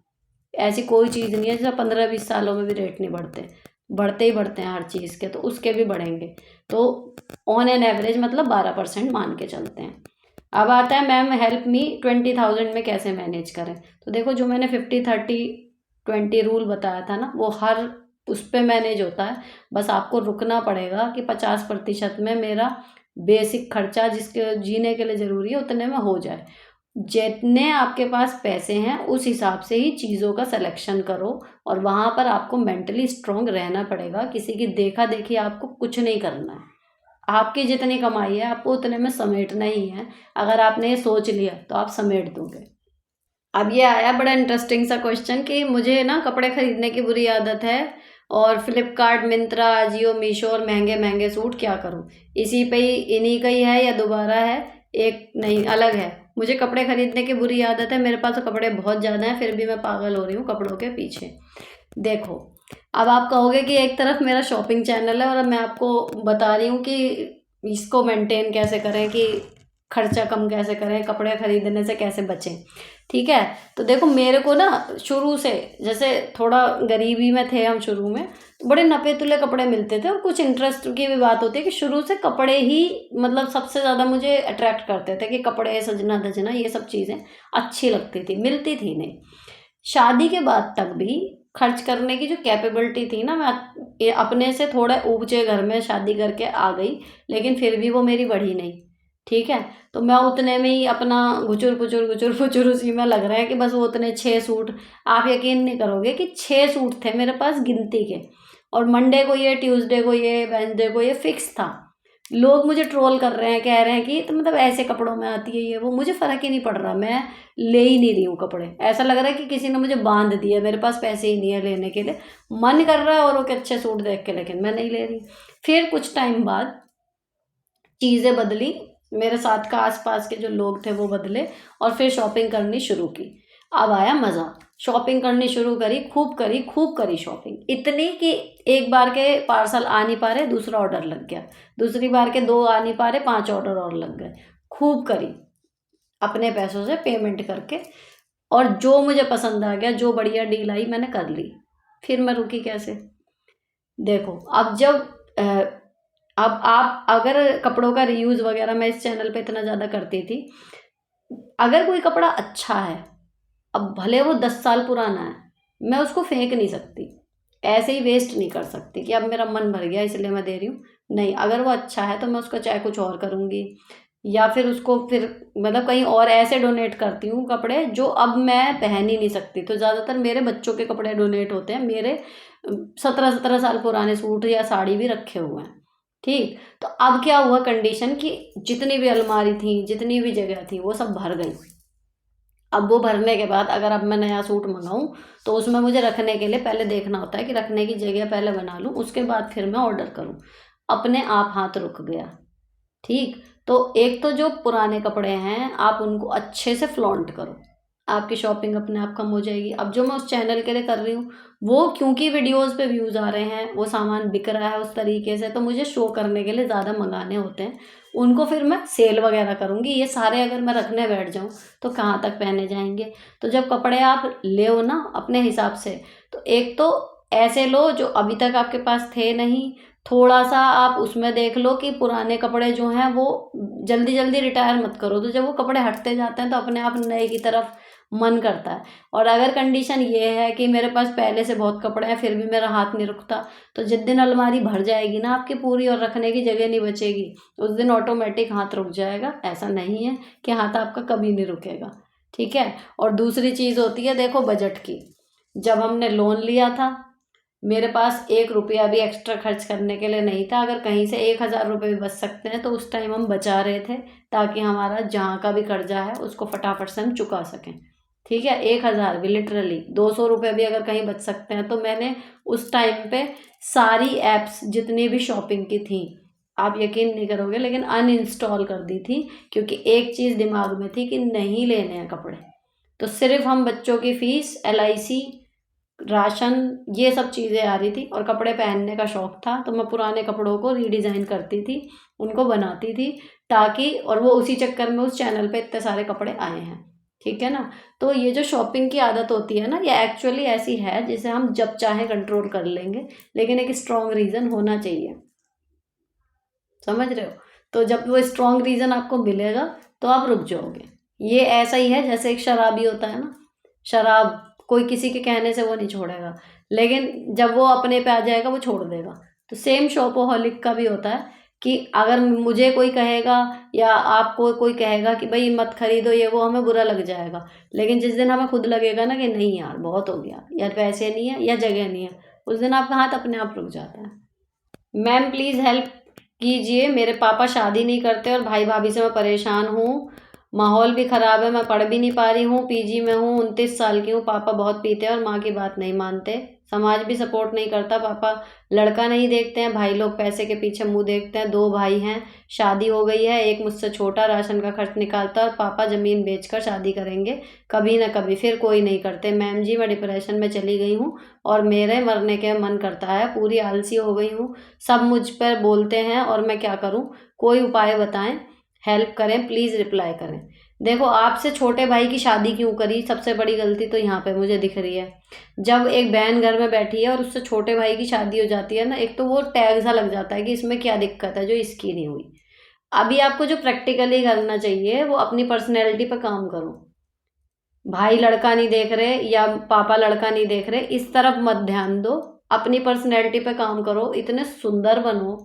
ऐसी कोई चीज़ नहीं है जैसे 15-20 सालों में भी रेट नहीं बढ़ते, बढ़ते ही बढ़ते हैं हर चीज़ के, तो उसके भी बढ़ेंगे। तो ऑन एन एवरेज मतलब 12% मान के चलते हैं। अब आता है मैम हेल्प मी 20,000 में कैसे मैनेज करें। तो देखो, जो मैंने 50-30-20 रूल बताया था ना, वो हर उस पर मैनेज होता है। बस आपको रुकना पड़ेगा कि 50% में मेरा बेसिक खर्चा जिसके जीने के लिए ज़रूरी है उतने में हो जाए। जितने आपके पास पैसे हैं उस हिसाब से ही चीज़ों का सिलेक्शन करो, और वहाँ पर आपको मेंटली स्ट्रांग रहना पड़ेगा। किसी की देखा देखी आपको कुछ नहीं करना है। आपकी जितनी कमाई है आपको उतने में समेटना ही है। अगर आपने ये सोच लिया तो आप समेट दोगे। अब ये आया बड़ा इंटरेस्टिंग सा क्वेश्चन कि मुझे ना कपड़े खरीदने की बुरी आदत है, और फ्लिपकार्ट, मिंत्रा, अजियो, मीशो और महंगे महंगे सूट, क्या करूं? इसी पे ही, इन्हीं का ही है या दोबारा है? एक नहीं, अलग है। मुझे कपड़े खरीदने की बुरी आदत है, मेरे पास तो कपड़े बहुत ज़्यादा हैं, फिर भी मैं पागल हो रही हूँ कपड़ों के पीछे। देखो, अब आप कहोगे कि एक तरफ मेरा शॉपिंग चैनल है और अब मैं आपको बता रही हूँ कि इसको मेंटेन कैसे करें, कि खर्चा कम कैसे करें, कपड़े खरीदने से कैसे बचें। ठीक है, तो देखो मेरे को ना शुरू से, जैसे थोड़ा गरीबी में थे हम शुरू में, तो बड़े नपे तुले कपड़े मिलते थे, और कुछ इंटरेस्ट की भी बात होती है कि शुरू से कपड़े ही मतलब सबसे ज़्यादा मुझे अट्रैक्ट करते थे, कि कपड़े सजना धजना ये सब चीज़ें अच्छी लगती थी, मिलती थी नहीं। शादी के बाद तक भी खर्च करने की जो कैपेबिलिटी थी ना, मैं अपने से थोड़ा ऊंचे घर में शादी करके आ गई, लेकिन फिर भी वो मेरी बढ़ी नहीं। ठीक है, तो मैं उतने में ही अपना घुचुर पुचुर घुचुर पुचुर उसी में लग रहा है कि बस वो उतने 6 सूट। आप यकीन नहीं करोगे कि 6 सूट थे मेरे पास गिनती के, और मंडे को ये, ट्यूसडे को ये, वेंसडे को ये फिक्स था। लोग मुझे ट्रोल कर रहे हैं, कह रहे हैं कि तो मतलब ऐसे कपड़ों में आती है ये वो। मुझे फ़र्क ही नहीं पड़ रहा, मैं ले ही नहीं रही हूँ कपड़े। ऐसा लग रहा है कि किसी ने मुझे बांध दिया, मेरे पास पैसे ही नहीं है लेने के लिए। मन कर रहा है औरों के अच्छे सूट देख के, लेकिन मैं नहीं ले रही। फिर कुछ टाइम बाद चीज़ें बदली, मेरे साथ का आसपास के जो लोग थे वो बदले, और फिर शॉपिंग करनी शुरू की। अब आया मज़ा। शॉपिंग करनी शुरू करी, खूब करी शॉपिंग, इतनी कि एक बार के पार्सल आ नहीं पा रहे, दूसरा ऑर्डर लग गया। दूसरी बार के 2 आ नहीं पा रहे, 5 ऑर्डर और लग गए। खूब करी, अपने पैसों से पेमेंट करके, और जो मुझे पसंद आ गया, जो बढ़िया डील आई, मैंने कर ली। फिर मैं रुकी कैसे? देखो, अब जब अब आप अगर कपड़ों का रीयूज़ वगैरह मैं इस चैनल पे इतना ज़्यादा करती थी, अगर कोई कपड़ा अच्छा है, अब भले वो 10 साल पुराना है, मैं उसको फेंक नहीं सकती, ऐसे ही वेस्ट नहीं कर सकती कि अब मेरा मन भर गया इसलिए मैं दे रही हूँ। नहीं, अगर वो अच्छा है तो मैं उसका चाहे कुछ और करूँगी, या फिर उसको फिर मतलब कहीं और ऐसे डोनेट करती हूँ कपड़े जो अब मैं पहन ही नहीं सकती। तो ज़्यादातर मेरे बच्चों के कपड़े डोनेट होते हैं, मेरे 17-17 साल पुराने सूट या साड़ी भी रखे हुए हैं। ठीक, तो अब क्या हुआ कंडीशन कि जितनी भी अलमारी थी, जितनी भी जगह थी, वो सब भर गई। अब वो भरने के बाद अगर अब मैं नया सूट मंगाऊँ, तो उसमें मुझे रखने के लिए पहले देखना होता है कि रखने की जगह पहले बना लूँ, उसके बाद फिर मैं ऑर्डर करूँ। अपने आप हाथ रुक गया। ठीक, तो एक तो जो पुराने कपड़े हैं आप उनको अच्छे से फ्लॉन्ट करो, आपकी शॉपिंग अपने आप कम हो जाएगी। अब जो मैं उस चैनल के लिए कर रही हूँ, वो क्योंकि वीडियोस पे व्यूज़ आ रहे हैं, वो सामान बिक रहा है उस तरीके से, तो मुझे शो करने के लिए ज़्यादा मंगाने होते हैं। उनको फिर मैं सेल वगैरह करूँगी। ये सारे अगर मैं रखने बैठ जाऊँ तो कहाँ तक पहने जाएंगे? तो जब कपड़े आप ले ना अपने हिसाब से, तो एक तो ऐसे लो जो अभी तक आपके पास थे नहीं। थोड़ा-सा आप उसमें देख लो कि पुराने कपड़े जो हैं वो जल्दी-जल्दी रिटायर मत करो, तो जब वो कपड़े हटते जाते हैं तो अपने आप नए की तरफ मन करता है। और अगर कंडीशन ये है कि मेरे पास पहले से बहुत कपड़े हैं फिर भी मेरा हाथ नहीं रुकता, तो जिस दिन अलमारी भर जाएगी ना आपकी पूरी और रखने की जगह नहीं बचेगी, उस दिन ऑटोमेटिक हाथ रुक जाएगा। ऐसा नहीं है कि हाथ आपका कभी नहीं रुकेगा। ठीक है? और दूसरी चीज़ होती है देखो बजट की। जब हमने लोन लिया था, मेरे पास 1 रुपया भी एक्स्ट्रा खर्च करने के लिए नहीं था। अगर कहीं से 1000 रुपये भी बच सकते हैं तो उस टाइम हम बचा रहे थे, ताकि हमारा जहाँ का भी कर्जा है उसको फटाफट से हम चुका सकें। ठीक है? 1000 भी लिटरली 200 रुपये भी अगर कहीं बच सकते हैं, तो मैंने उस टाइम पे सारी ऐप्स जितनी भी शॉपिंग की थी, आप यकीन नहीं करोगे, लेकिन अनइंस्टॉल कर दी थी, क्योंकि एक चीज़ दिमाग में थी कि नहीं लेने हैं कपड़े। तो सिर्फ हम बच्चों की फ़ीस, LIC, राशन, ये सब चीज़ें आ रही थी, और कपड़े पहनने का शौक़ था, तो मैं पुराने कपड़ों को रीडिज़ाइन करती थी, उनको बनाती थी, ताकि, और वो उसी चक्कर में उस चैनल पे इतने सारे कपड़े आए हैं। ठीक है ना? तो ये जो शॉपिंग की आदत होती है ना, ये एक्चुअली ऐसी है जिसे हम जब चाहे कंट्रोल कर लेंगे, लेकिन एक स्ट्रॉन्ग रीज़न होना चाहिए। समझ रहे हो? तो जब वो स्ट्रॉन्ग रीज़न आपको मिलेगा तो आप रुक जाओगे। ये ऐसा ही है जैसे एक शराबी होता है ना, शराब कोई किसी के कहने से वो नहीं छोड़ेगा, लेकिन जब वो अपने पे आ जाएगा वो छोड़ देगा। तो सेम शॉपोहॉलिक का भी होता है कि अगर मुझे कोई कहेगा या आपको कोई कहेगा कि भाई मत खरीदो ये वो, हमें बुरा लग जाएगा। लेकिन जिस दिन हमें खुद लगेगा ना कि नहीं यार बहुत हो गया, या पैसे नहीं है या जगह नहीं है, उस दिन आपका हाथ अपने आप रुक जाता है। मैम प्लीज़ हेल्प कीजिए, मेरे पापा शादी नहीं करते और भाई भाभी से मैं परेशान हूँ। माहौल भी ख़राब है, मैं पढ़ भी नहीं पा रही हूँ, पीजी में हूँ, 29 साल की हूँ। पापा बहुत पीते हैं और माँ की बात नहीं मानते। समाज भी सपोर्ट नहीं करता। पापा लड़का नहीं देखते हैं, भाई लोग पैसे के पीछे मुँह देखते हैं। 2 भाई हैं, शादी हो गई है, एक मुझसे छोटा, राशन का खर्च निकालता है और पापा ज़मीन बेचकर शादी करेंगे कभी ना कभी, फिर कोई नहीं करते। मैम जी मैं डिप्रेशन में चली गई हूँ और मेरे मरने के मन करता है, पूरी आलसी हो गई हूँ। सब मुझ पर बोलते हैं और मैं क्या करूं? कोई उपाय बताएं, हेल्प करें प्लीज़, रिप्लाई करें। देखो आपसे छोटे भाई की शादी क्यों करी? सबसे बड़ी गलती तो यहाँ पे मुझे दिख रही है। जब एक बहन घर में बैठी है और उससे छोटे भाई की शादी हो जाती है ना, एक तो वो टैग सा लग जाता है कि इसमें क्या दिक्कत है जो इसकी नहीं हुई। अभी आपको जो प्रैक्टिकली करना चाहिए वो अपनी पर्सनैलिटी पर काम करो। भाई लड़का नहीं देख रहे या पापा लड़का नहीं देख रहे, इस तरफ मत ध्यान दो। अपनी पर्सनैलिटी पे काम करो, इतने सुंदर बनो,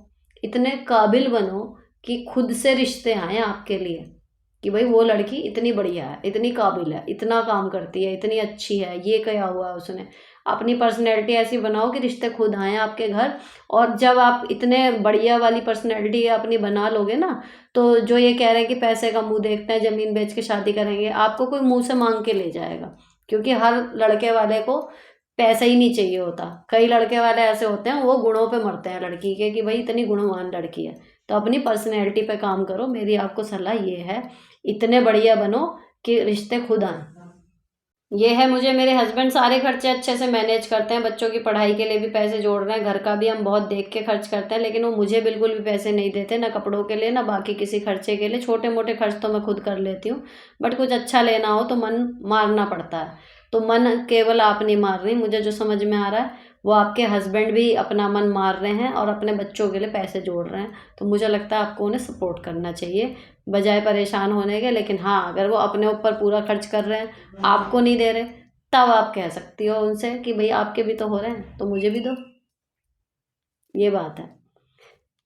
इतने काबिल बनो कि खुद से रिश्ते आए आपके लिए कि भाई वो लड़की इतनी बढ़िया है, इतनी काबिल है, इतना काम करती है, इतनी अच्छी है, ये क्या हुआ है उसने। अपनी पर्सनैलिटी ऐसी बनाओ कि रिश्ते खुद आएँ आपके घर। और जब आप इतने बढ़िया वाली पर्सनैलिटी अपनी बना लोगे ना, तो जो ये कह रहे हैं कि पैसे का मुंह देखते हैं, ज़मीन बेच के शादी करेंगे, आपको कोई मुंह से मांग के ले जाएगा। क्योंकि हर लड़के वाले को पैसा ही नहीं चाहिए होता। कई लड़के वाले ऐसे होते हैं वो गुणों पे मरते हैं लड़की के कि भाई इतनी गुणवान लड़की है। तो अपनी पर्सनैलिटी पे काम करो, मेरी आपको सलाह ये है। इतने बढ़िया बनो कि रिश्ते खुद आएँ। ये है, मुझे मेरे हस्बैंड सारे खर्चे अच्छे से मैनेज करते हैं, बच्चों की पढ़ाई के लिए भी पैसे जोड़ रहे हैं, घर का भी हम बहुत देख के खर्च करते हैं, लेकिन वो मुझे बिल्कुल भी पैसे नहीं देते, ना कपड़ों के लिए ना बाकी किसी खर्चे के लिए। छोटे मोटे खर्च तो मैं खुद कर लेती हूँ, बट कुछ अच्छा लेना हो तो मन मारना पड़ता है। तो मन केवल आप नहीं मार रही, मुझे जो समझ में आ रहा है वो आपके हस्बैंड भी अपना मन मार रहे हैं और अपने बच्चों के लिए पैसे जोड़ रहे हैं। तो मुझे लगता है आपको उन्हें सपोर्ट करना चाहिए बजाय परेशान होने के। लेकिन हाँ, अगर वो अपने ऊपर पूरा खर्च कर रहे हैं, आपको नहीं दे रहे, तब आप कह सकती हो उनसे कि भाई आपके भी तो हो रहे हैं तो मुझे भी दो। ये बात है।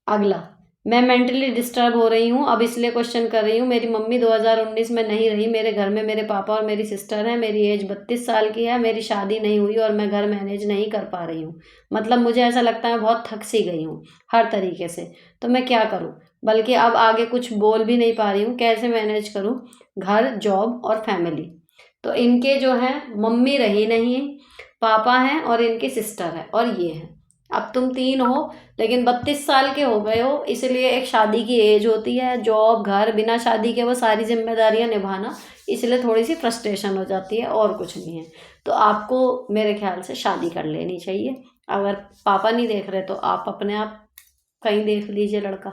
अगला, मैं मेंटली डिस्टर्ब हो रही हूँ, अब इसलिए क्वेश्चन कर रही हूँ। मेरी मम्मी 2019 में नहीं रही, मेरे घर में मेरे पापा और मेरी सिस्टर है, मेरी एज 32 साल की है, मेरी शादी नहीं हुई और मैं घर मैनेज नहीं कर पा रही हूँ। मतलब मुझे ऐसा लगता है मैं बहुत थक सी गई हूँ हर तरीके से। तो मैं क्या करूँ? बल्कि अब आगे कुछ बोल भी नहीं पा रही हूँ, कैसे मैनेज करूँ घर, जॉब और फैमिली। तो इनके जो हैं, मम्मी रही नहीं, पापा हैं और इनकी सिस्टर है और ये है। अब तुम 3 हो, लेकिन 32 साल के हो गए हो, इसलिए एक शादी की एज होती है, जॉब, घर, बिना शादी के वो सारी जिम्मेदारियां निभाना, इसलिए थोड़ी सी फ्रस्ट्रेशन हो जाती है और कुछ नहीं है। तो आपको मेरे ख्याल से शादी कर लेनी चाहिए। अगर पापा नहीं देख रहे तो आप अपने आप कहीं देख लीजिए लड़का।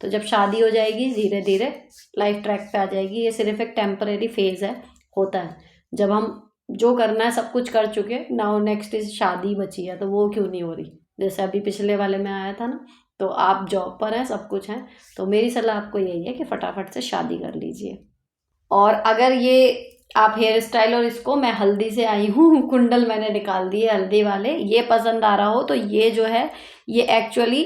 तो जब शादी हो जाएगी धीरे धीरे लाइफ ट्रैक पे आ जाएगी। ये सिर्फ एक टेम्परेरी फेज है, होता है जब हम जो करना है सब कुछ कर चुके, नाउ नेक्स्ट इज शादी बची है, तो वो क्यों नहीं हो रही। जैसे अभी पिछले वाले में आया था ना, तो आप जॉब पर हैं, सब कुछ है, तो मेरी सलाह आपको यही है कि फटाफट से शादी कर लीजिए। और अगर ये आप हेयर स्टाइल, और इसको मैं हल्दी से आई हूँ कुंडल मैंने निकाल दिए हल्दी वाले, ये पसंद आ रहा हो तो ये जो है ये एक्चुअली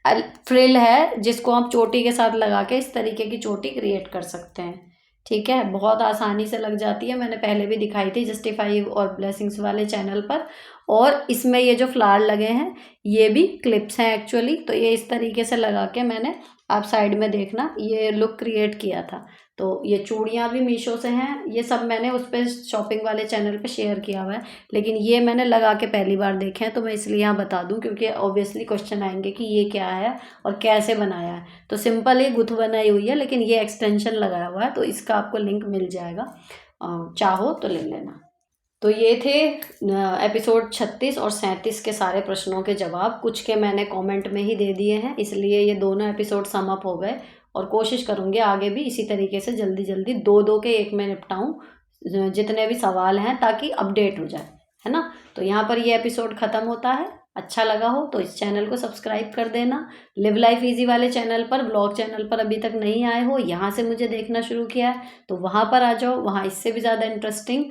फ्रिल है जिसको आप चोटी के साथ लगा के इस तरीके की चोटी क्रिएट कर सकते हैं। ठीक है, बहुत आसानी से लग जाती है, मैंने पहले भी दिखाई थी जस्टिफाई और ब्लेसिंग्स वाले चैनल पर। और इसमें ये जो फ्लावर लगे हैं ये भी क्लिप्स हैं एक्चुअली। तो ये इस तरीके से लगा के मैंने, आप साइड में देखना, ये लुक क्रिएट किया था। तो ये चूड़ियाँ भी मीशो से हैं, ये सब मैंने उस पर शॉपिंग वाले चैनल पे शेयर किया हुआ है, लेकिन ये मैंने लगा के पहली बार देखे हैं, तो मैं इसलिए यहाँ बता दूँ क्योंकि ऑब्वियसली क्वेश्चन आएंगे कि ये क्या है और कैसे बनाया है। तो सिंपल ही गुथ बनाई हुई है, लेकिन ये एक्सटेंशन लगाया हुआ है, तो इसका आपको लिंक मिल जाएगा, चाहो तो ले लेना। तो ये थे एपिसोड 36 और 37 के सारे प्रश्नों के जवाब। कुछ के मैंने कमेंट में ही दे दिए हैं, इसलिए ये दोनों एपिसोड सम अप हो गए। और कोशिश करूँगी आगे भी इसी तरीके से जल्दी जल्दी 2-2 के एक में निपटाऊँ जितने भी सवाल हैं, ताकि अपडेट हो जाए, है ना। तो यहाँ पर ये एपिसोड ख़त्म होता है। अच्छा लगा हो तो इस चैनल को सब्सक्राइब कर देना। लिव लाइफ ईजी वाले चैनल पर, ब्लॉग चैनल पर अभी तक नहीं आए हो, यहाँ से मुझे देखना शुरू किया है, तो वहाँ पर आ जाओ, वहाँ इससे भी ज़्यादा इंटरेस्टिंग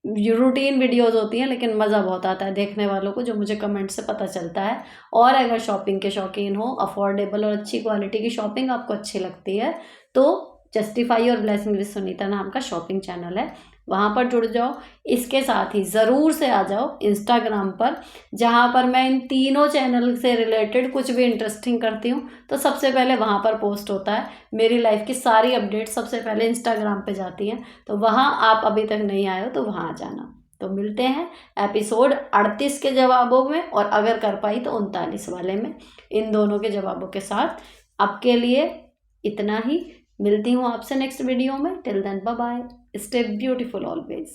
रूटीन वीडियोज़ होती हैं, लेकिन मज़ा बहुत आता है देखने वालों को, जो मुझे कमेंट से पता चलता है। और अगर शॉपिंग के शौकीन हो, अफोर्डेबल और अच्छी क्वालिटी की शॉपिंग आपको अच्छी लगती है, तो जस्टिफाई और ब्लेसिंग विद सुनीता नाम का शॉपिंग चैनल है, वहाँ पर जुड़ जाओ। इसके साथ ही ज़रूर से आ जाओ इंस्टाग्राम पर, जहाँ पर मैं इन तीनों चैनल से रिलेटेड कुछ भी इंटरेस्टिंग करती हूँ तो सबसे पहले वहाँ पर पोस्ट होता है। मेरी लाइफ की सारी अपडेट सबसे पहले इंस्टाग्राम पे जाती हैं, तो वहाँ आप अभी तक नहीं आए हो तो वहाँ आ जाना। तो मिलते हैं एपिसोड 38 के जवाबों में, और अगर कर पाई तो 39 वाले में, इन दोनों के जवाबों के साथ। अब के लिए इतना ही, मिलती हूँ आपसे नेक्स्ट वीडियो में। Till then bye bye, stay beautiful always.